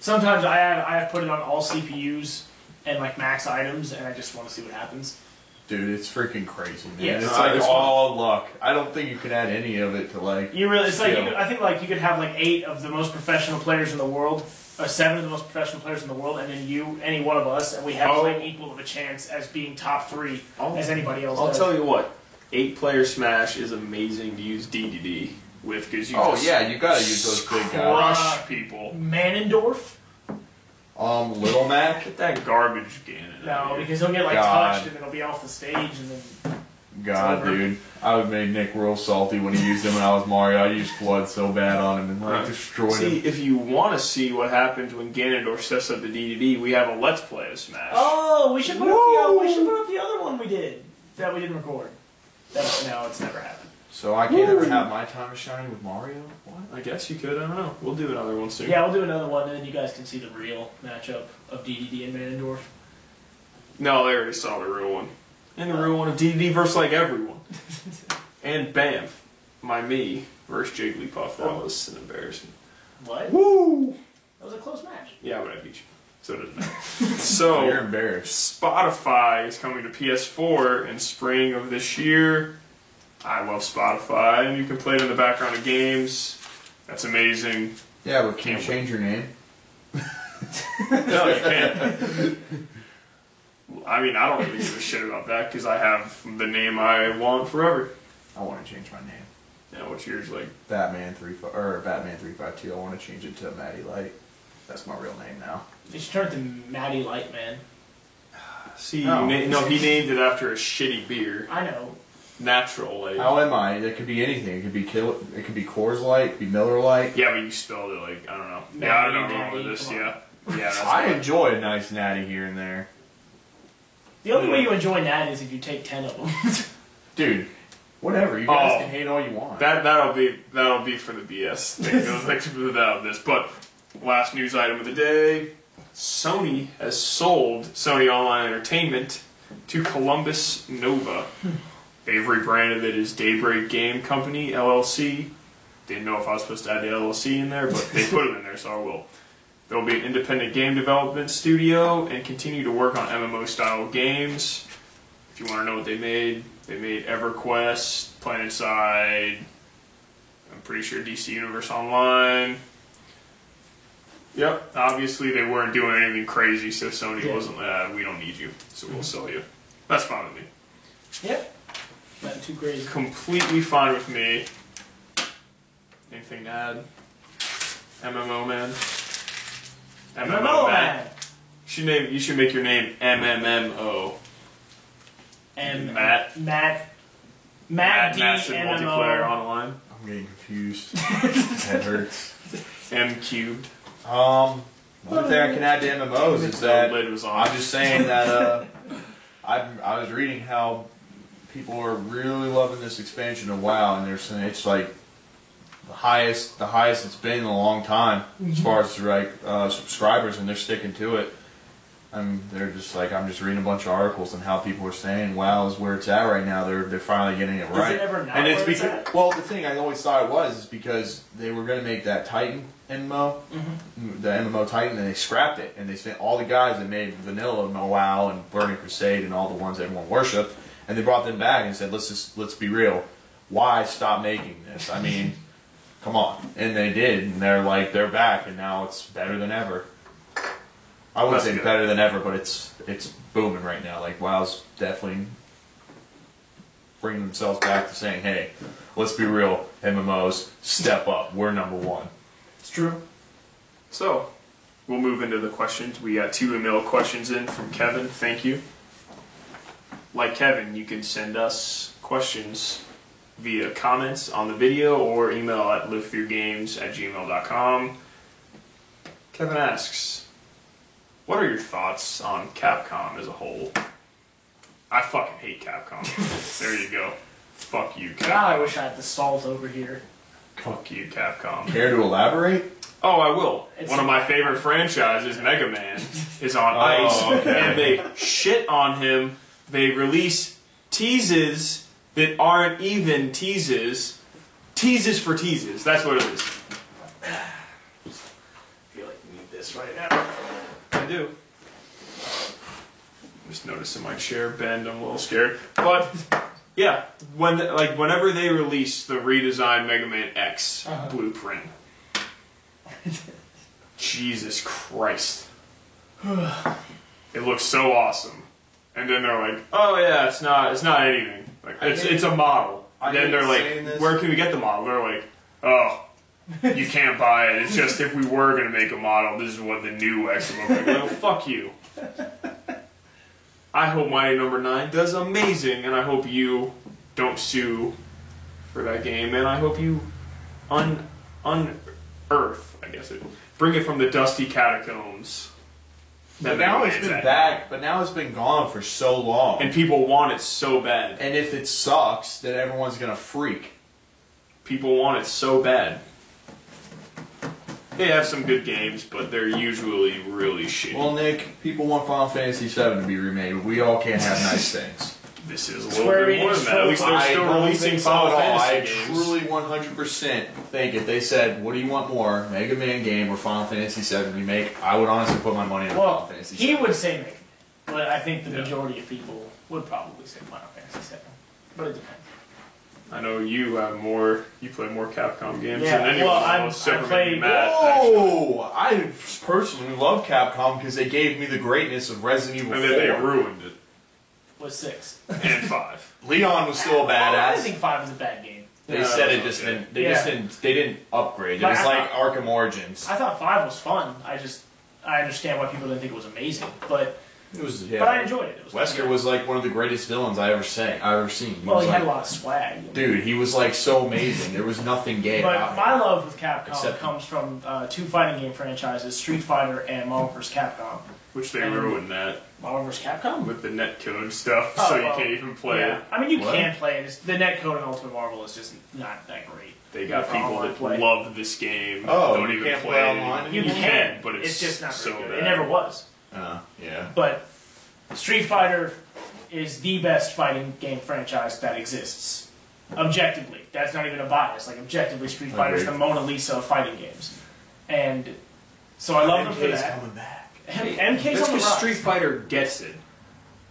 Sometimes I have put it on all CPUs and like max items, and I just want to see what happens. Dude, it's freaking crazy, man. Yeah, it's no, like it's all luck. I don't think you can add any of it to like. You really, it's like skill. I think like you could have like 8 of the most professional players in the world, or 7 of the most professional players in the world, and then you, any one of us, and we have Oh. like equal of a chance as being top 3 I'll- as anybody else. I'll does. tell you what. 8-player Smash is amazing to use DDD with because you Oh just yeah, you gotta use those big guys. crush people. Manendorf? Little Mac. Get that garbage Ganon. No, because he'll get like God. touched and then he'll be off the stage and then. God, It's over. dude, I would make Nick real salty when he used him when I was Mario. I used Flood so bad on him and like destroyed See, him. if you want to see what happens when Ganondorf sets up the DDD, we have a Let's Play of Smash. Oh, we should put up the other one we did that we didn't record. No, it's never happened. So I can't ever have my time of shining with Mario? What? I guess you could. I don't know. We'll do another one soon. Yeah, we'll do another one and then you guys can see the real matchup of DDD and Manendorf. No, I already saw the real one. And the real one of DDD versus like everyone. And Bamf, my me versus Jigglypuff. That was an embarrassing. What? Woo! That was a close match. Yeah, but I beat you. So it doesn't matter. So You're embarrassed. Spotify is coming to PS4 in spring of this year. I love Spotify, and you can play it in the background of games. That's amazing. Yeah, but can you Can't change your name? No, you can't. I mean, I don't really give a shit about that because I have the name I want forever. I want to change my name. Yeah, what's yours like? Batman 352. I want to change it to Maddie Light. That's my real name now. You should turn it to Maddie Lightman. See, No. no, he named it after a shitty beer. I know. Natural, like. How am I? It could be anything. It could be It could be Coors Light. It could be Miller Light. Yeah, but you spelled it like, I don't know. Natty, Yeah, I don't know Natty, with this, come on. yeah. Yeah, that's I what- enjoy a nice natty here and there, The only way you enjoy that is if you take 10 of them. dude. Whatever. You guys Oh. can hate all you want. That'll be for the BS thing. Thanks for putting that out of this. But last news item of the day: Sony has sold Sony Online Entertainment to Columbus Nova. They've rebranded it as Daybreak Game Company LLC. Didn't know if I was supposed to add the LLC in there, but they put it in there, so I will. They'll be an independent game development studio and continue to work on MMO-style games. If you want to know what they made EverQuest, PlanetSide, I'm pretty sure DC Universe Online. Yep, obviously they weren't doing anything crazy, so Sony Yeah. wasn't, we don't need you, so we'll sell you. That's fine with me. Yep. Not too crazy. Completely fine with me. Anything to add? MMO man? MMO man. You should make your name MMMO. And Matt. Matt D Massive multiplayer MMO. online. I'm getting confused. Head hurts. M cubed. One thing I can add to MMOs is The that lid was on. I'm just saying that I was reading how people are really loving this expansion of WoW, and they're saying it's like the highest it's been in a long time as far as like subscribers, and they're sticking to it. They're just like, I'm just reading a bunch of articles on how people are saying WoW is where it's at right now. They're finally getting it right. Is it ever not And it's where it's because at? well, the thing I always thought it was is because they were going to make that Titan MMO, the MMO Titan, and they scrapped it. And they spent all the guys that made vanilla WoW and Burning Crusade and all the ones everyone worshipped, and they brought them back and said, let's be real. Why stop making this? I mean, come on. And they did, and they're back, and now it's better than ever. I wouldn't That's say good. better than ever, but it's booming right now. Like WoW's definitely bringing themselves back to saying, "Hey, let's be real, MMOs, step up. We're number one." It's true. So, we'll move into the questions. We got 2 email questions in from Kevin. Thank you. Like Kevin, you can send us questions via comments on the video or email at livethroughgames@gmail.com. Kevin asks, what are your thoughts on Capcom as a whole? I fucking hate Capcom. There you go. Fuck you, God, I Capcom. wish I had the salt over here. Fuck you, Capcom. Care to elaborate? Oh, I will. It's- One of my favorite franchises, Mega Man, is on Oh, ice, okay. and they shit on him. They release teases that aren't even teases. Teases for teases. That's what it is. I feel like I need this right now. I do. Just noticing my chair bend. I'm a little scared, but yeah, whenever they release the redesigned Mega Man X blueprint. Jesus Christ. It looks so awesome. And then they're like, oh yeah, it's not anything. Like it's a model. Then they're like, where can we get the model? They're like, oh, you can't buy it. It's just if we were gonna make a model, this is what the new X would look like. Well, fuck you. I hope Mighty Number 9 does amazing, and I hope you don't sue for that game, and I hope you unearth, I guess bring it from the dusty catacombs. But now it's been back, but now it's been gone for so long. And people want it so bad. And if it sucks, then everyone's gonna freak. People want it so bad. They have some good games, but they're usually really shitty. Well, Nick, people want Final Fantasy VII to be remade, but we all can't have nice things. This is a little bit more than that. At least they're still releasing Final Fantasy games. I truly 100% think if they said, what do you want more, Mega Man game or Final Fantasy VII remake, I would honestly put my money on Final Fantasy VII. He would say Mega Man, but I think the majority of people would probably say Final Fantasy VII. But it depends. I know you have more. You play more Capcom games Yeah, than anyone well, else. I played. Oh, I personally love Capcom because they gave me the greatness of Resident Evil 4. And then they ruined it. Was 6 and 5. Leon was still a badass. I think 5 was a bad game. They said it just didn't. They just didn't. They didn't upgrade. It was like Arkham Origins. I thought 5 was fun. I understand why people didn't think it was amazing, but it was. But I enjoyed it. Wesker was like one of the greatest villains I ever seen. He had a lot of swag. Dude, he was like so amazing. There was nothing gay about him. But my love with Capcom comes from 2 fighting game franchises: Street Fighter and Marvel vs. Capcom. Which they ruined that. Marvel vs. Capcom? With the netcode stuff, so you can't even play it. I mean, you can play it. The netcode in Ultimate Marvel is just not that great. They got people that love this game. Oh, don't even play online. You can, but it's just not so very good. bad. It never was. Yeah. But Street Fighter is the best fighting game franchise that exists. Objectively. That's not even a bias. Like, objectively, Street Fighter is the Mona Lisa of fighting games. And so I love them for that. Coming back. MK's That's on the because rise. Street Fighter gets it.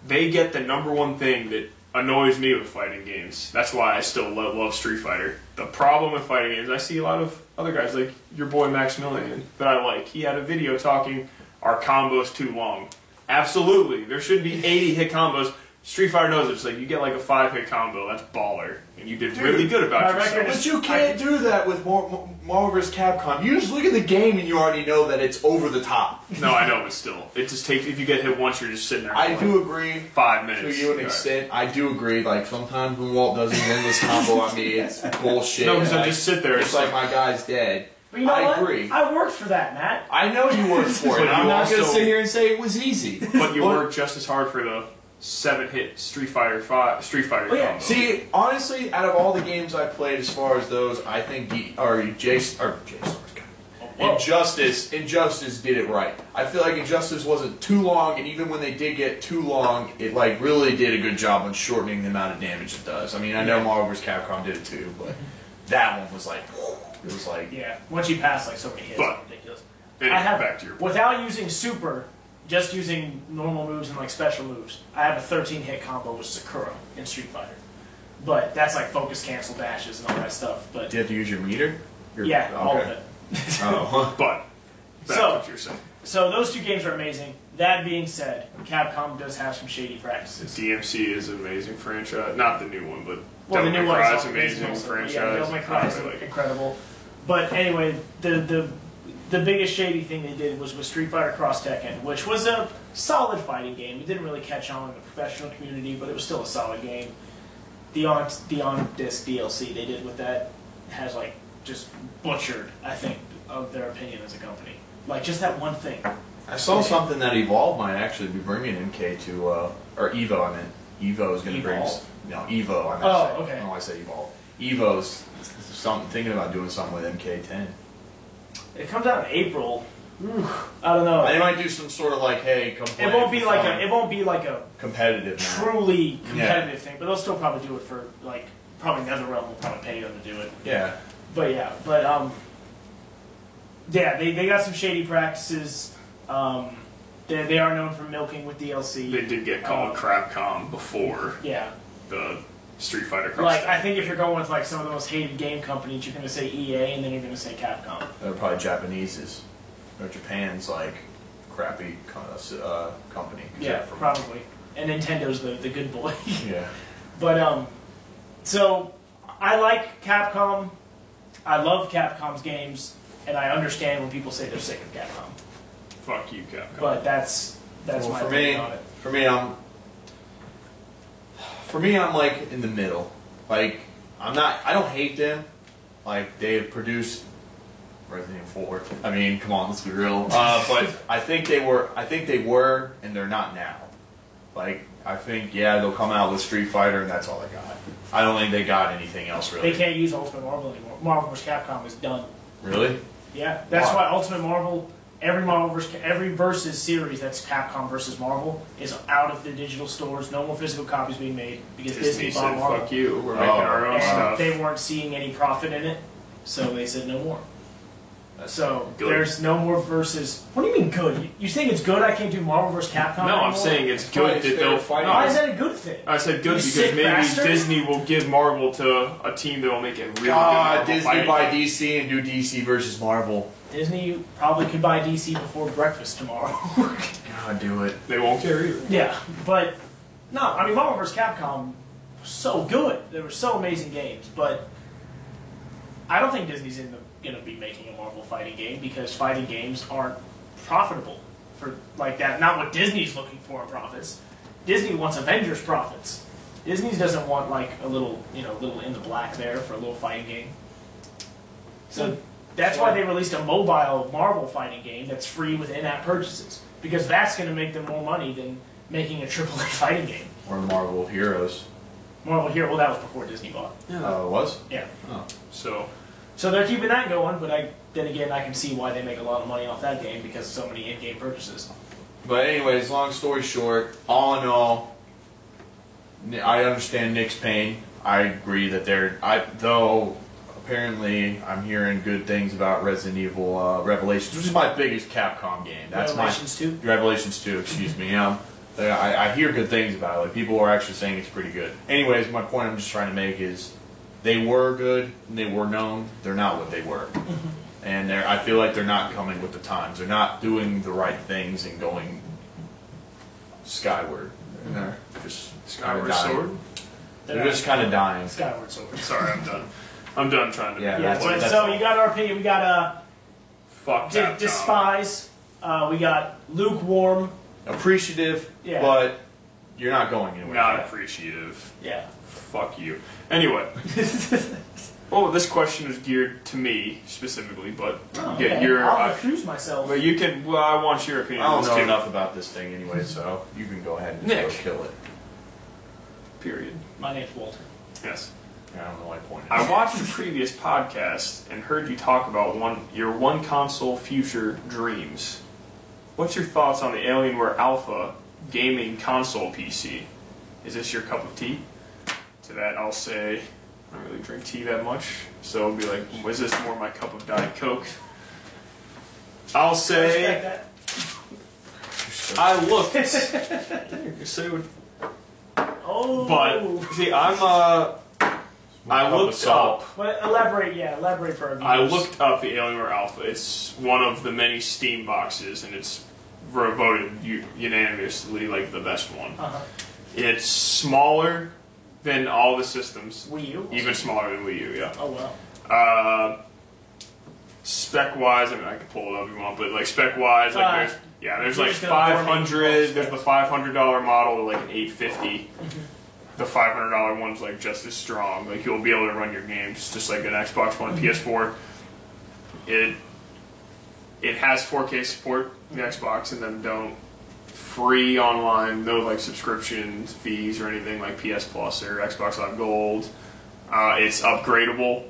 They get the number one thing that annoys me with fighting games. That's why I still love Street Fighter. The problem with fighting games, I see a lot of other guys, like your boy Maximilian, that I like. He had a video talking, our combos too long. Absolutely. There should be 80 hit combos. Street Fighter knows it. It's like, you get like a 5-hit combo, that's baller. And you did really good about yourself. But you can't do that with Marvel vs. Capcom. You just look at the game and you already know that it's over the top. No, I know, but still. It just takes, if you get hit once, you're just sitting there. I do agree. 5 minutes. To you an extent, I do agree. Like, sometimes when Walt does his endless combo on me, it's bullshit. No, because I just sit there. It's like my guy's dead. But you know I what? agree. I worked for that, Matt. I know you worked for it. But I'm you not going to also- sit here and say it was easy. But you worked just as hard for the 7-hit Street Fighter combo. See, honestly, out of all the games I played, as far as those, I think Injustice did it right. I feel like Injustice wasn't too long, and even when they did get too long, it like really did a good job on shortening the amount of damage it does. I mean, I know Marvel vs. Capcom did it too, but that one was like, it was like, once you pass like so many hits, it's ridiculous. Anyway, I have back to your without using super. Just using normal moves and like special moves, I have a 13-hit combo with Sakura in Street Fighter. But that's like focus, cancel, dashes, and all that stuff. But do you have to use your meter? All of it. but back to what you're saying. So those 2 games are amazing. That being said, Capcom does have some shady practices. DMC is an amazing franchise. Not the new one, but Well, the new one is is amazing also, franchise. Yeah, Devil May Cry is incredible. But anyway, the biggest shady thing they did was with Street Fighter Cross Tekken, which was a solid fighting game. It didn't really catch on in the professional community, but it was still a solid game. The on disc DLC they did with that has like just butchered, I think, of their opinion as a company. Like just that one thing. I saw something that Evolve might actually be bringing MK to, or Evo, I meant. Evo is going to bring... No, Evo, I meant to say. Okay. I don't know why I said Evolve. Evo's thinking about doing something with MK10. It comes out in April. I don't know. They might do some sort of like, hey, come play. It won't be like a competitive, truly competitive thing, but they'll still probably do it for like probably NetherRealm will probably pay them to do it. Yeah. But they got some shady practices. They are known for milking with DLC. They did get called Crapcom before. Yeah. The Street Fighter Cross. Like I think if you're going with like some of the most hated game companies, you're going to say EA and then you're going to say Capcom. They're probably Japanese's. Or Japan's like crappy company. Yeah, probably. And Nintendo's the good boy. Yeah. But So I like Capcom. I love Capcom's games, and I understand when people say they're sick of Capcom. Fuck you, Capcom. But that's Well, my for opinion me- on it. For me, I'm like in the middle. Like, I don't hate them. Like, they have produced Resident Evil 4. I mean, come on, let's be real. But I think they were, and they're not now. Like, I think, yeah, they'll come out with Street Fighter, and that's all they got. I don't think they got anything else, really. They can't use Ultimate Marvel anymore. Marvel vs. Capcom is done. Really? Yeah, that's Why? why Ultimate Marvel, every versus series that's Capcom versus Marvel is out of the digital stores. No more physical copies being made because Disney Disney bought said, Marvel. fuck you, we're making our own And stuff. they weren't seeing any profit in it, so they said no more. So good. there's no more versus. What do you mean good? You think it's good I can't do Marvel vs. Capcom No, anymore? I'm saying it's Why good is that there they'll fighting? no, Why is that a good thing? I said good You because sick maybe bastard. Disney will give Marvel to a team that will make it really good. God, Marvel Disney fighting buy game. DC and do DC versus Marvel. Disney probably could buy DC before breakfast tomorrow. God, do it. They won't care either. Yeah, but no, I mean Marvel vs. Capcom was so good. They were so amazing games, but I don't think Disney's going to be making a Marvel fighting game because fighting games aren't profitable for like that. Not what Disney's looking for in profits. Disney wants Avengers profits. Disney doesn't want like a little in the black there for a little fighting game. So that's why they released a mobile Marvel fighting game that's free with in-app purchases because that's going to make them more money than making a AAA fighting game. Or Marvel Heroes. Marvel Hero, well, that was before Disney bought. Oh, it was? Yeah. Oh. So they're keeping that going, but then again, I can see why they make a lot of money off that game because of so many in-game purchases. But anyways, long story short, all in all, I understand Nick's pain. I agree that though apparently I'm hearing good things about Resident Evil Revelations, which is my biggest Capcom game. That's Revelations 2? Revelations 2, excuse me. I hear good things about it. Like, people are actually saying it's pretty good. Anyways, my point I'm just trying to make is they were good and they were known. They're not what they were. And I feel like they're not coming with the times. They're not doing the right things and going skyward. They're just Skyward kinda dying. Sword? They're just kind of dying. Skyward Sword. Sorry, I'm done. I'm done trying to. Yeah, Yeah, that's- so you got our opinion. We got Fuck Capcom. despise. We got lukewarm. Appreciative, Yeah. but you're not going anywhere. Not appreciative. Yeah. Fuck you. Anyway. Well, this question is geared to me specifically, but Oh, get okay. your. I'll accuse myself. But you can. Well, I want your opinion. I on don't this know too. enough about this thing anyway, so you can go ahead and Nick. just go kill it. Period. My name's Walter. Yes. I don't know why I pointed. I watched the previous podcast and heard you talk about your one console future dreams. What's your thoughts on the Alienware Alpha gaming console PC? Is this your cup of tea? To that, I'll say I don't really drink tea that much, so I'll be like, is this more my cup of Diet Coke? I'll say Respect I looked. Say what? that. Oh. But see, I looked up. But elaborate for our viewers. I looked up the Alienware Alpha. It's one of the many Steam boxes, and it's voted unanimously like the best one. Uh-huh. It's smaller than all the systems, Wii U? even smaller than Wii U. Yeah. Oh, wow. Spec wise, I mean, I can pull it up if you want, but like spec wise, like there's you're like just gonna bore me 500. with There's the $500 model to like an 850. The $500 one's like just as strong. Like you'll be able to run your games just like an Xbox One, PS4. It has 4K support, the Xbox, and then don't free online, no like subscription fees or anything like PS Plus or Xbox Live Gold. It's upgradable,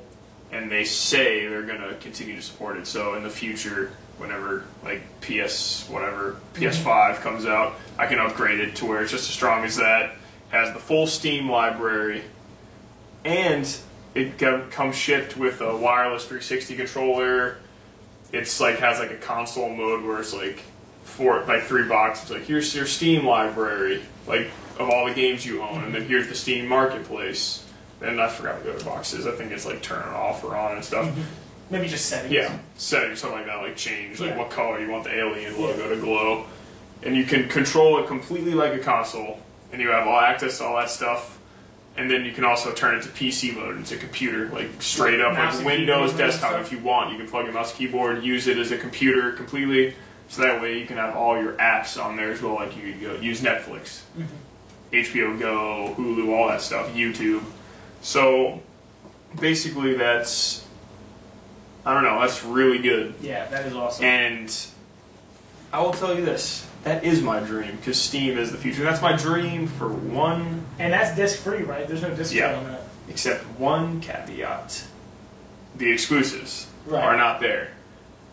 and they say they're gonna continue to support it. So in the future, whenever like PS5 comes out, I can upgrade it to where it's just as strong as that. Has the full Steam library, and it comes shipped with a wireless 360 controller. It's like has like a console mode where it's like $3. It's like here's your Steam library, like of all the games you own, and then here's the Steam Marketplace. And I forgot what the other box is. I think it's like turn it off or on and stuff. Maybe just settings. Yeah, settings, something like that, like change, like Yeah. what color you want the alien logo to glow. And you can control it completely like a console, and you have all access to all that stuff. and then you can also turn it to PC mode into computer, like straight up Mouse like and Windows keyboard and desktop stuff? if you want. You can plug in mouse and keyboard, use it as a computer completely, so that way you can have all your apps on there as well. Like you could go use Netflix, HBO Go, Hulu, all that stuff, YouTube. So basically, that's really good. Yeah, that is awesome. And I will tell you this. That is my dream, because Steam is the future. That's my dream for one, And that's disc free, right? There's no disc free Yeah. on that. except one caveat. The exclusives Right. are not there.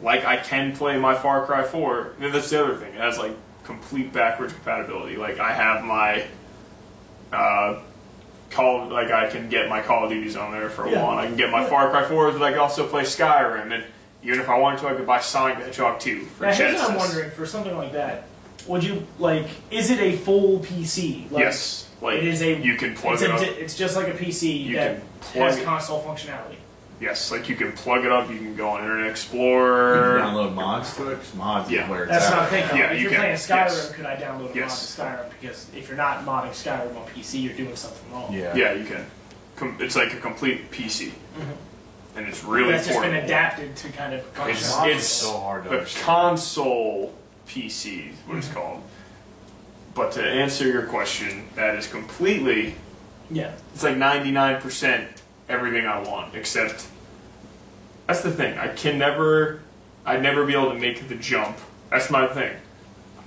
Like, I can play my Far Cry 4, and that's the other thing. It has, like, complete backwards compatibility. Like, I have my, I can get my Call of Duties on there for Yeah. one. I can get my Far Cry 4, but I can also play Skyrim, and even if I wanted to, I could buy Sonic the Hedgehog 2 for Now, here's Genesis. what I'm wondering, for something like that, would you, like, is it a full PC? Like, Yes. Like, it is a. you can plug it's it up. It's just like a PC You that can plug has it- console functionality. Yes, like you can plug it up, you can go on Internet You can Explorer. download mods to it. 'Cause mods Yeah. is where it's That's at. what I'm thinking. Yeah, if you you're can. playing Skyrim, Yes. could I download a Yes. mod to Skyrim? Because if you're not modding Skyrim on PC, you're doing something wrong. Yeah. Yeah, you can. It's like a complete PC, and it's really That's just been portable. adapted to kind of function. It's- Mods it's is so hard to The understand. console PC is what it's called. But to answer your question, that is completely. Yeah. It's like 99% everything I want, except. That's the thing. I'd never be able to make the jump. That's my thing.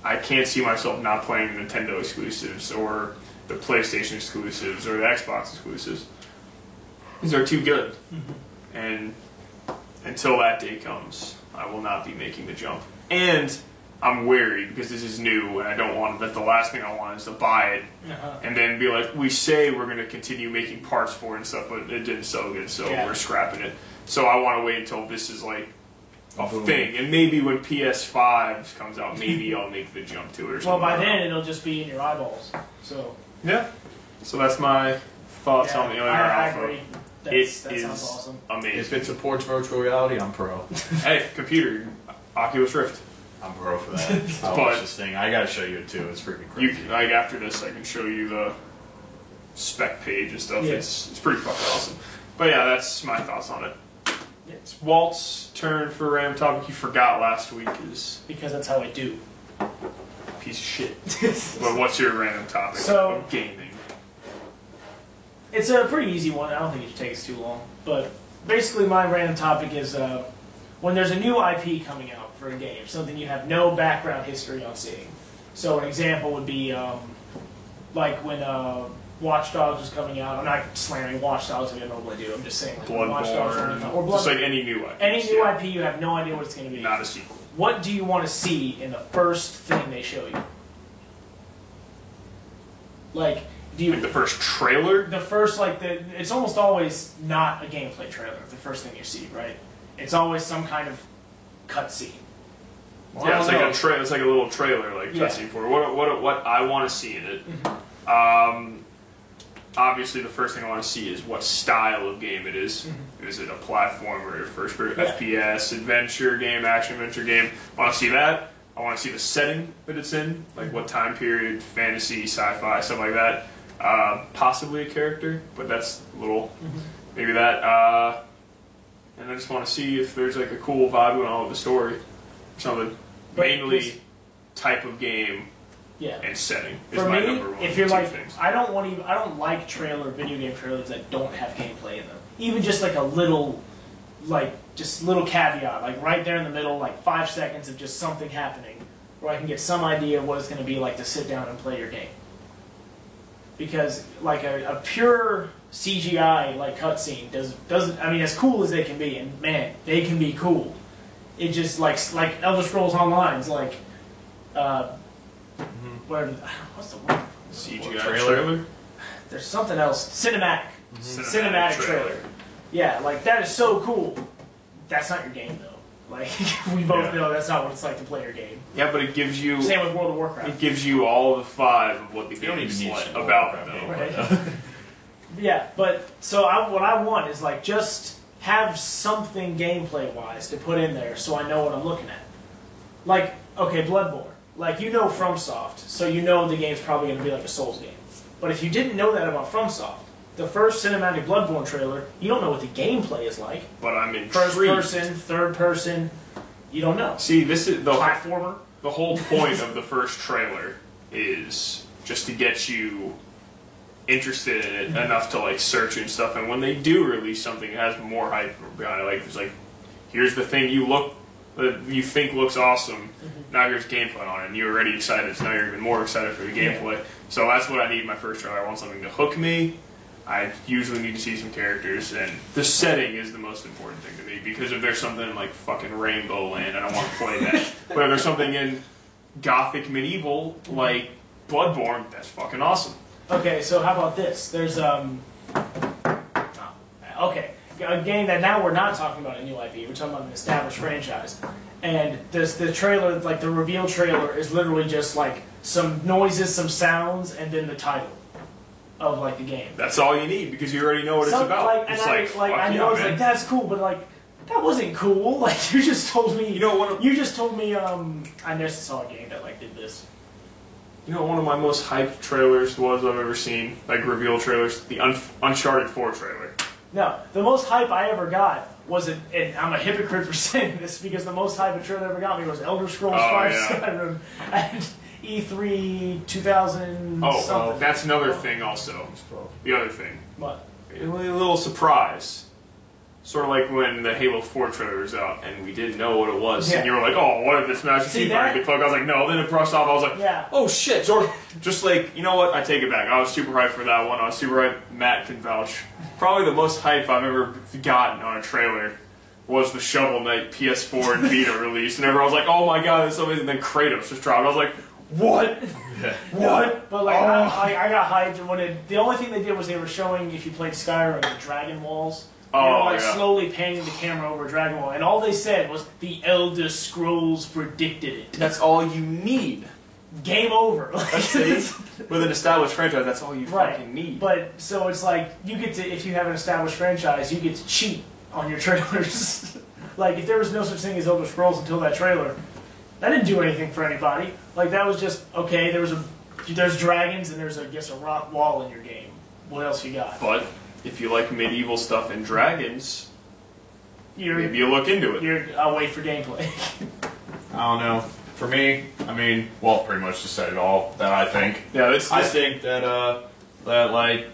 I can't see myself not playing Nintendo exclusives or the PlayStation exclusives or the Xbox exclusives. These are too good. And until that day comes, I will not be making the jump. And I'm wary because this is new and I don't want that. The last thing I want is to buy it and then be like, we say we're going to continue making parts for it and stuff, but it didn't sell good, so Yeah. we're scrapping it. So I want to wait until this is like a Boom. thing. And maybe when PS5 comes out, maybe I'll make the jump to it or something. Well, by I don't then know. it'll just be in your eyeballs. So Yeah. So that's my thoughts yeah, on the ONR I Alpha. agree. It That sounds is awesome. amazing. If it supports virtual reality, I'm pro. Hey, computer, Oculus Rift. I'm pro for that. I'll But- watch this thing. I gotta show you it too. It's freaking You crazy. like after this, I can show you the spec page and stuff. Yeah. It's pretty fucking awesome. But yeah, that's my thoughts on it. Yeah. It's Walt's turn for a random topic he forgot last week is Because that's how I do. a piece of shit. But what's your random topic So- of gaming? It's a pretty easy one. I don't think it should take us too long. But basically, my random topic is when there's a new IP coming out for a game, something you have no background history on seeing. So an example would be like when Watch Dogs was coming out. I'm not slamming Watch Dogs. I don't know what I do. I'm just saying like, when Watch Dogs was coming out, or Bloodborne. Just Blood. like any new IP. Any new IP, you have no idea what it's going to be. Not a sequel. What do you want to see in the first thing they show you? Like, do you Like the first trailer? the first it's almost always not a gameplay trailer. The first thing you see, right? It's always some kind of cutscene. Well, Yeah, I it's don't like know. it's like a little trailer, like Yeah. cutscene for it. What I want to see in it. Obviously, the first thing I want to see is what style of game it is. Is it a platformer, first-person Yeah. FPS, adventure game, action adventure game? I want to see that. I want to see the setting that it's in, like what time period, fantasy, sci-fi, stuff like that. Possibly a character, but that's a little maybe that. And I just want to see if there's like a cool vibe going on with the story, or something. But Mainly this- type of game Yeah. and setting is For my me, number one. if you're two like, things. I don't like video game trailers that don't have gameplay in them. Even just like a little, little caveat, like right there in the middle, like 5 seconds of just something happening, where I can get some idea of what it's going to be like to sit down and play your game. Because like a pure CGI like cutscene doesn't. I mean, as cool as they can be, and man, they can be cool. It just like Elder Scrolls Online is like. Whatever. What's the word? CGI Trailer? trailer? There's something else. Cinematic. Cinematic trailer. Yeah, like that is so cool. That's not your game though. Like we both Yeah. know that's not what it's like to play your game. Yeah, but it gives you Same with World of Warcraft. it gives you all the vibe of what the You game don't even is need like shit about Warcraft though. anyway. Right. Yeah, but so what I want is like just have something gameplay wise to put in there so I know what I'm looking at. Like, okay, Bloodborne. Like you know FromSoft, so you know the game's probably going to be like a Souls game. But if you didn't know that about FromSoft, the first cinematic Bloodborne trailer, you don't know what the gameplay is like. But I'm intrigued. First person, third person, you don't know. See, this is the Platformer. The whole point of the first trailer is just to get you interested in it enough to like search and stuff. And when they do release something that has more hype behind it, like it's like, here's the thing you think looks awesome. Now here's gameplay on it, and you're already excited. So now you're even more excited for the gameplay. So that's what I need in my first trailer. I want something to hook me. I usually need to see some characters, and the setting is the most important thing to me, because if there's something in like fucking Rainbow Land, I don't want to play that. But if there's something in Gothic medieval like Bloodborne, that's fucking awesome. Okay, so how about this? There's okay, a game that now we're not talking about a new IP. We're talking about an established franchise, and the trailer, like the reveal trailer, is literally just like some noises, some sounds, and then the title of like the game. That's all you need, because you already know what it's about. Like, it's I know it's like that's cool, but like that wasn't cool. Like you just told me. You know what? You just told me. I never saw a game that like did this. You know, one of my most hyped trailers I've ever seen, like reveal trailers, the Uncharted 4 trailer. No, the most hype I ever got was and I'm a hypocrite for saying this, because the most hype a trailer ever got me was Elder Scrolls 5 Skyrim and E3 2000 something. That's another thing also. The other thing. What? A little surprise. Sort of like when the Halo 4 trailer was out and we didn't know what it was. Yeah. And you were like, oh, what if it's Master Chief Party? I was like, no. Then it brushed off. I was like, yeah. Oh, shit. Sort of, just like, you know what? I take it back. I was super hyped for that one. I was super hyped. Matt can vouch. Probably the most hype I've ever gotten on a trailer was the Shovel Knight PS4 and Vita release. And everyone was like, oh my god, that's so amazing. And then Kratos just dropped. I was like, what? What? But like, I got hyped when the only thing they did was they were showing, if you played Skyrim, the dragon walls. They were like slowly panning the camera over a dragon wall, and all they said was, "The Elder Scrolls predicted it." That's all you need. Game over. With an established franchise, that's all you fucking need. But so it's like you get to, if you have an established franchise, you get to cheat on your trailers. Like if there was no such thing as Elder Scrolls until that trailer, that didn't do anything for anybody. Like that was just okay. There's dragons and there's I guess a rock wall in your game. What else you got? But if you like medieval stuff and dragons, maybe you look into it. I'll wait for gameplay. I don't know. For me, I mean, well, pretty much just said it all that I think. Yeah, I think that like,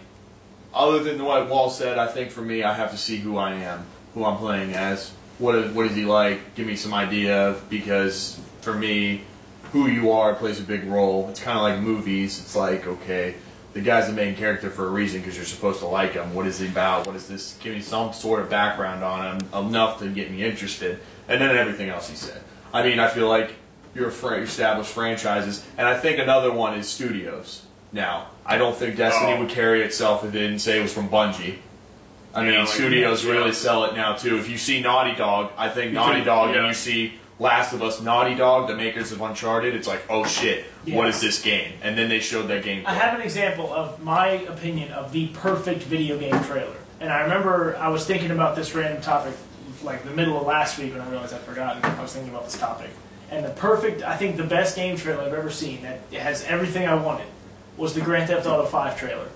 other than what Wall said, I think for me, I have to see who I am, who I'm playing as. What is he like? Give me some idea, because for me, who you are plays a big role. It's kind of like movies. It's like, okay, the guy's the main character for a reason because you're supposed to like him. What is he about? What is this? Give me some sort of background on him, enough to get me interested. And then everything else he said. I mean, I feel like you're established franchises. And I think another one is studios. Now, I don't think Destiny would carry itself if it didn't say it was from Bungie. I mean, studios really sell it now, too. If you see Naughty Dog, I think Naughty Dog, and you see Last of Us, Naughty Dog, the makers of Uncharted, it's like, oh shit, what is this game? And then they showed that game. I have an example of my opinion of the perfect video game trailer. And I remember I was thinking about this random topic like the middle of last week when I realized I'd forgotten. I was thinking about this topic. And I think the best game trailer I've ever seen that has everything I wanted was the Grand Theft Auto 5 trailer.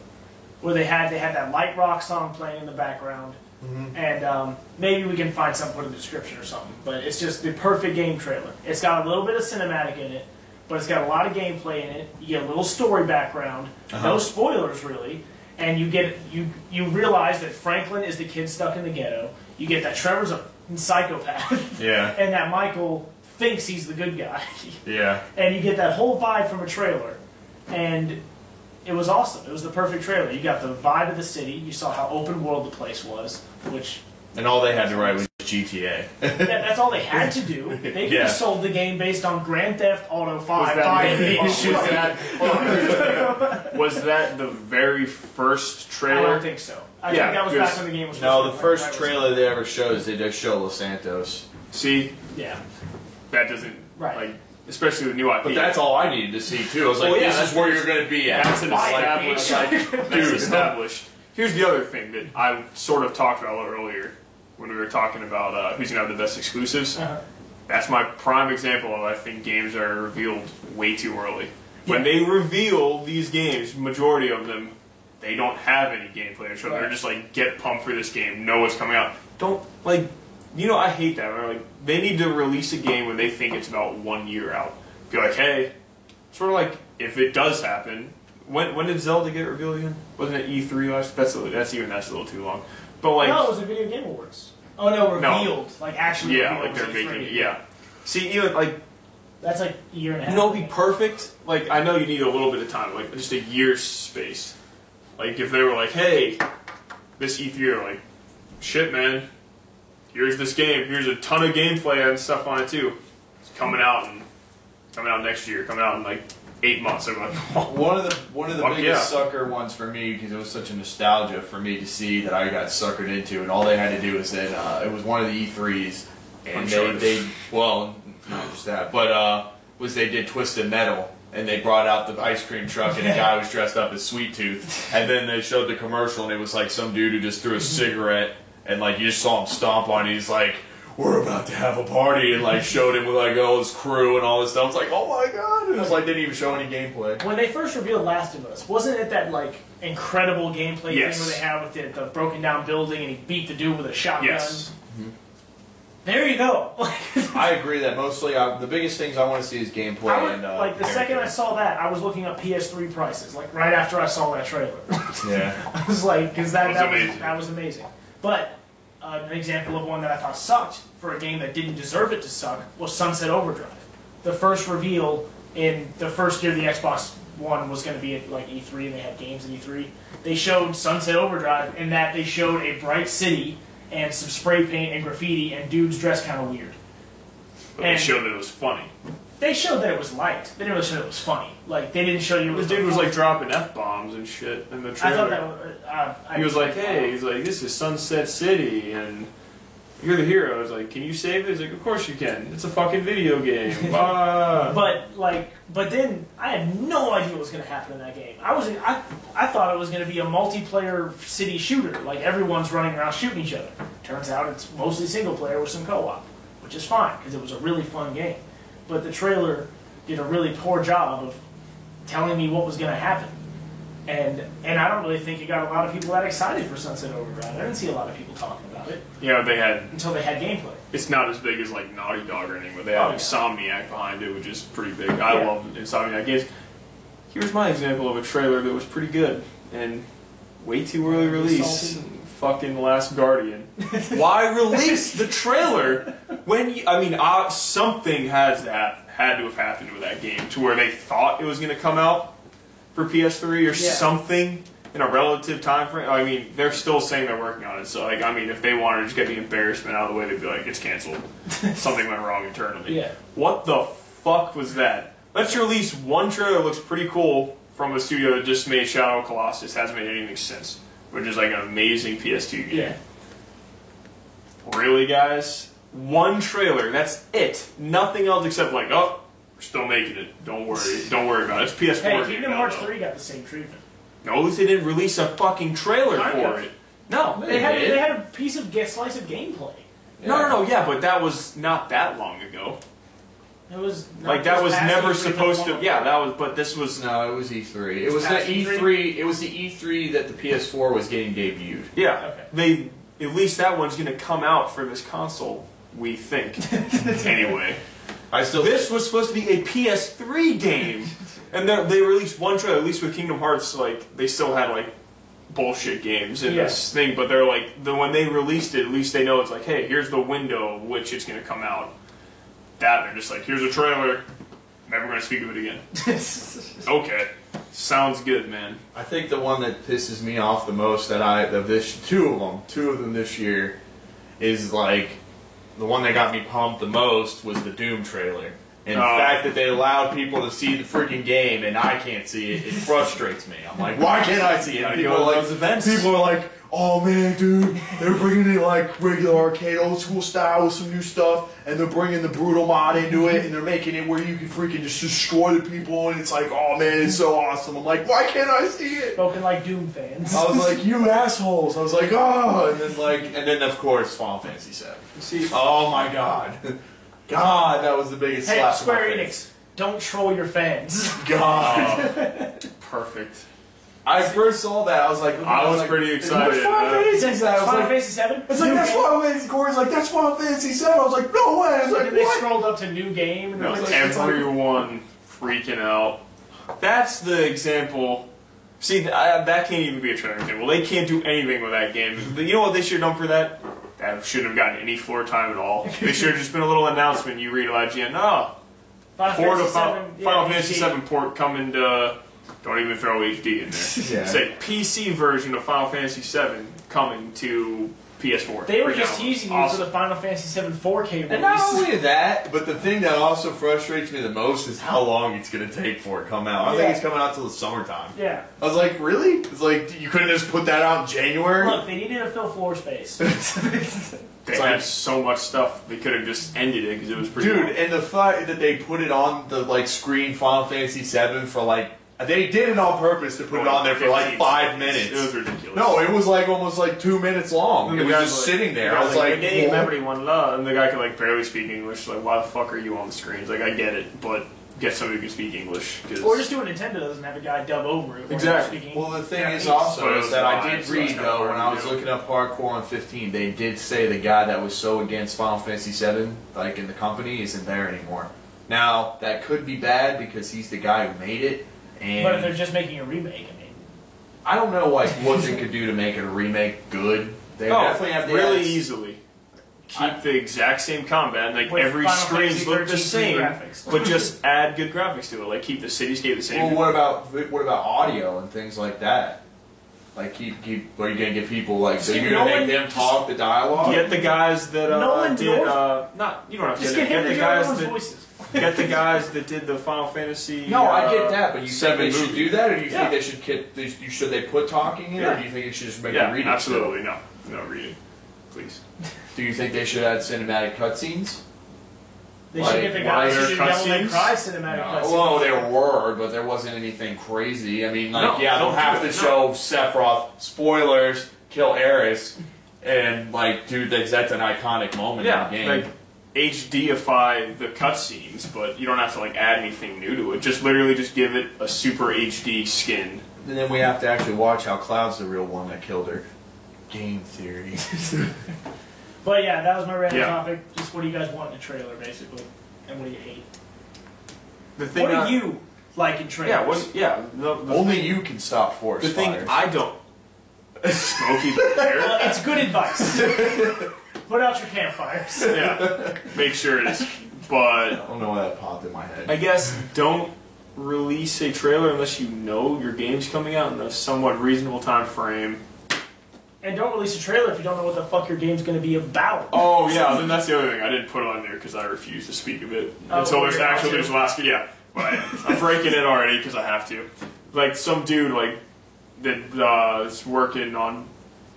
Where they had that Light Rock song playing in the background. Mm-hmm. And maybe we can find something in the description or something. But it's just the perfect game trailer. It's got a little bit of cinematic in it, but it's got a lot of gameplay in it. You get a little story background. No spoilers, really. And you realize that Franklin is the kid stuck in the ghetto. You get that Trevor's a psychopath. Yeah. And that Michael thinks he's the good guy. Yeah. And you get that whole vibe from a trailer. And it was awesome. It was the perfect trailer. You got the vibe of the city. You saw how open world the place was, which... And all they had to write was GTA. That's all they had to do. They could have sold the game based on Grand Theft Auto 5. Was that the very first trailer? I don't think so. I think that was back when the game was... No, the first trailer they ever showed is they just show Los Santos. See? Yeah. That doesn't... Right. Like, especially with new IP. But that's all I needed to see, too. I was like, this is where you're going to be at. That's an established... That's established. Here's the other thing that I sort of talked about a little earlier when we were talking about who's going to have the best exclusives. That's my prime example of I think games are revealed way too early. When they reveal these games, majority of them, they don't have any gameplay to show. Right. They're just like, get pumped for this game, know what's coming out. Don't, like, you know, I hate that. Like, they need to release a game when they think it's about 1 year out. Be like, hey, sort of like, if it does happen, when did Zelda get revealed again? Wasn't it E3 last? That's a little too long. But like, no, it was the Video Game Awards. Oh no, revealed, like actually. Yeah, revealed like they're was E3. making it. Yeah. See, even like, That's like a year and a half. you know, it'd be perfect. Like, I know you need a little bit of time, like just a year's space. Like, if they were like, hey, this E3, are like, shit, man, here's this game. Here's a ton of gameplay and stuff on it too. It's coming out next year. Coming out in like 8 months. I'm like, oh. One of the Fuck biggest yeah. sucker ones for me, because it was such a nostalgia for me to see that I got suckered into, and all they had to do was that it was one of the E3s, and they well, not just that, but was they did Twisted Metal, and they brought out the ice cream truck, and a guy was dressed up as Sweet Tooth, and then they showed the commercial, and it was like some dude who just threw a cigarette, and like you just saw him stomp on it. He's like, we're about to have a party, and like showed him with like all his crew and all this stuff. I was like, oh my god! And it was like didn't even show any gameplay. When they first revealed Last of Us, wasn't it that like incredible gameplay Yes. thing where they had with the broken down building and he beat the dude with a shotgun? Yes. There you go. I agree that mostly the biggest things I want to see is gameplay I would, and like the second I saw that, I was looking up PS3 prices. Like right after I saw that trailer, yeah. I was like, because That was amazing. that was amazing. But an example of one that I thought sucked for a game that didn't deserve it to suck was Sunset Overdrive. The first reveal in the first year the Xbox One was going to be at like E3 and they had games at E3. They showed Sunset Overdrive in that they showed a bright city and some spray paint and graffiti and dudes dressed kind of weird. But they showed that it was funny. They showed that it was light. They didn't really show that it was funny. Like they didn't show you. It The was dude was like dropping F-bombs and shit in the I trailer. thought that was. He was like, hey, he's like, this is Sunset City, and you're the hero. I was like, can you save it? He's like, of course you can. It's a fucking video game. Ah. But then I had no idea what was going to happen in that game. I thought it was going to be a multiplayer city shooter, like everyone's running around shooting each other. Turns out it's mostly single player with some co-op, which is fine because it was a really fun game. But the trailer did a really poor job of telling me what was going to happen. And I don't really think it got a lot of people that excited for Sunset Overdrive. I didn't see a lot of people talking about it Yeah, they had. until they had gameplay. It's not as big as like Naughty Dog or anything, but they have Oh, yeah. Insomniac behind it, which is pretty big. I Yeah. love Insomniac games. Here's my example of a trailer that was pretty good and way too early release. Salty. Fucking Last Guardian. Why release the trailer when you, I mean, something had to have happened with that game to where they thought it was going to come out for PS3 or Yeah. something in a relative time frame. I mean, they're still saying they're working on it. So, like, I mean, if they wanted to just get the embarrassment out of the way, they'd be like, it's canceled. Something went wrong internally. Yeah. What the fuck was that? Let's release one trailer that looks pretty cool from a studio that just made Shadow of Colossus. Hasn't made anything since. Which is like an amazing PS2 game. Yeah. Really, guys? One trailer. That's it. Nothing else except like, oh, we're still making it. Don't worry. Don't worry about it. It's PS4 Hey, game Kingdom now, Hearts though. 3 got the same treatment. No, at least they didn't release a fucking trailer Kind for of. it. No, They had a piece of slice of gameplay. No, yeah, but that was not that long ago. It was Like that was never supposed to. Yeah, that was. But this was. No, it was E3. It was the Past E3. It was the E3 that the PS4 was getting debuted. Yeah, Okay. they. At least that one's going to come out for this console. We think. Anyway, I still. this was supposed to be a PS3 game, and they released one trailer. At least with Kingdom Hearts, like they still had like bullshit games in this thing, but they're like when they released it, at least they know it's like, hey, here's the window of which it's going to come out. That they're just like, here's a trailer. Never going to speak of it again. Okay, sounds good, man. I think the one that pisses me off the most two of them this year, is like the one that got me pumped the most was the Doom trailer. And the fact that they allowed people to see the freaking game and I can't see it, it frustrates me. I'm like, why can't I see it? Gotta People go are to like, those events. people are like, oh man, dude, they're bringing in like regular arcade, old school style with some new stuff, and they're bringing the brutal mod into it, and they're making it where you can freaking just destroy the people, and it's like, oh man, it's so awesome. I'm like, why can't I see it? Spoken like Doom fans. I was like, you assholes. I was like, oh, and then of course Final Fantasy VII. See, Oh my god. God, that was the biggest Hey, slap. Square in my face. Enix, don't troll your fans. God. perfect. I first saw that. I was like, I was pretty excited. What's Final Fantasy? I was Final like, Fantasy 7? it's like that's Final Fantasy. Corey's like, that's Final Fantasy 7. I was like, no way. I was like, And they what? scrolled up to new game. And No, it was like, everyone freaking out. That's the example. See, that can't even be a trailer example. They can't do anything with that game. But you know what they should have done for that? That shouldn't have gotten any floor time at all. They should have just been a little announcement. You read aloud, no. Port of Final Fantasy 7 port coming to. Don't even throw HD in there. Yeah. Say PC version of Final Fantasy 7 coming to PS4. They were Right just now. teasing you Awesome. for the Final Fantasy 7 4K release. And not only that, but the thing that also frustrates me the most is how long it's going to take for it to come out. I don't think it's coming out till the summertime. Yeah. I was like, really? It's like, you couldn't just put that out in January? Look, they needed to fill floor space. They had so much stuff, they could have just ended it because it was pretty Dude, long. and the fact that they put it on the like screen Final Fantasy 7 for like, they did it on purpose to put it on there for like 5 minutes. It was ridiculous. No, it was like almost like 2 minutes long. And It the was guy's just like- sitting there. the I guy's was like, the game, what? everyone love, and the guy could like barely speak English. Like, why the fuck are you on the screen? It's like, I get it, but get somebody who can speak English. Cause Or just do what Nintendo does and have a guy dub over it. while Exactly. they're speaking. Well, the thing Yeah, is it's- also is that I did live, so read it's kinda though hard when to I was do. looking up Hardcore on 15, they did say the guy that was so against Final Fantasy 7, like in the company, isn't there anymore. Now that could be bad because he's the guy who made it, and But if they're just making a remake, I mean. I don't know like what they could do to make it a remake good. They Oh, definitely have the really ads. easily. Keep the exact same combat, like With every Final screen Fantasy look the 13 same, graphics. but just add good graphics to it. Like keep the cityscape the same. Well, what about audio and things like that? Like keep are you gonna get people like so Just you're get gonna Nolan- make them talk the dialogue? Get the guys that Nolan did North. not you don't have to Just get, get him the to do guys everyone's that voices. get the guys that did the Final Fantasy. No, I get that, but you think 7 they should movie. do that, or do you Yeah. think they should should they put talking in, or Yeah. do you think it should just make Yeah, it reading? absolutely no reading, please. Do you think they should add cinematic cutscenes? They Like, should get the why guys are who did Devil May cutscenes? Cry cinematic cutscenes. Well, there were, but there wasn't anything crazy. I mean, like, No, yeah, they'll don't have do to it, show Sephiroth, spoilers, kill Eris, and, like, dude, that's an iconic moment Yeah, in the game. like HDify the cutscenes, but you don't have to like add anything new to it. Just literally just give it a super HD skin. And then we have to actually watch how Cloud's the real one that killed her. Game theory. But yeah, that was my random Yeah. topic. Just what do you guys want in a trailer, basically? And what do you hate? The thing What do you like in trailers? the Only thing, you can stop forest the thing fires. I don't. Smokey the Bear. Well, it's good advice. Put out your campfires. Yeah, make sure it is. I But don't know why that popped in my head. I guess don't release a trailer unless you know your game's coming out in a somewhat reasonable time frame. And don't release a trailer if you don't know what the fuck your game's going to be about. Oh yeah, then that's the other thing. I didn't put it on there because I refuse to speak of it Oh, until there's you're actually about there's to? last. Yeah, but I'm breaking it already because I have to. Like some dude like that is working on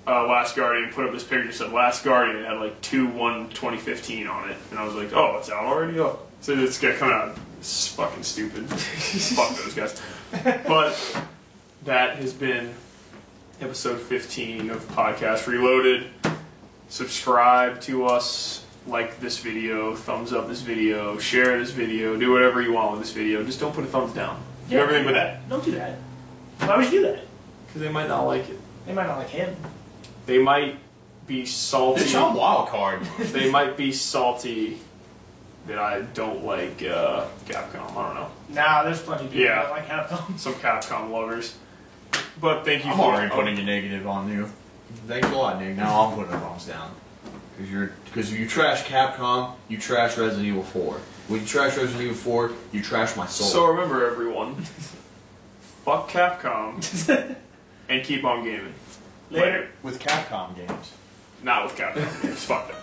Last Guardian put up this picture that said Last Guardian. It had like 2/1/2015 on it, and I was like, oh, it's out already. Oh, so it's gonna come out. It's fucking stupid. Fuck those guys. But that has been episode 15 of Podcast Reloaded. Subscribe to us, like this video, thumbs up this video, share this video, do whatever you want with this video. Just don't put a thumbs down. Do everything but that. Don't do that. Why would you do that? Because they might not like it. They might not like him. They might be salty. Bitch, I'm wild card. They might be salty that I don't like Capcom. I don't know. Nah, there's plenty of people Yeah. that like Capcom. Some Capcom lovers. But thank you I'm for already putting a negative on you. Thanks a lot, Nick. Now I'm putting a thumbs down. Because you trash Capcom, you trash Resident Evil 4. When you trash Resident Evil 4, you trash my soul. So remember, everyone, fuck Capcom and keep on gaming. Later. with Capcom games. Not with Capcom. Fuck them.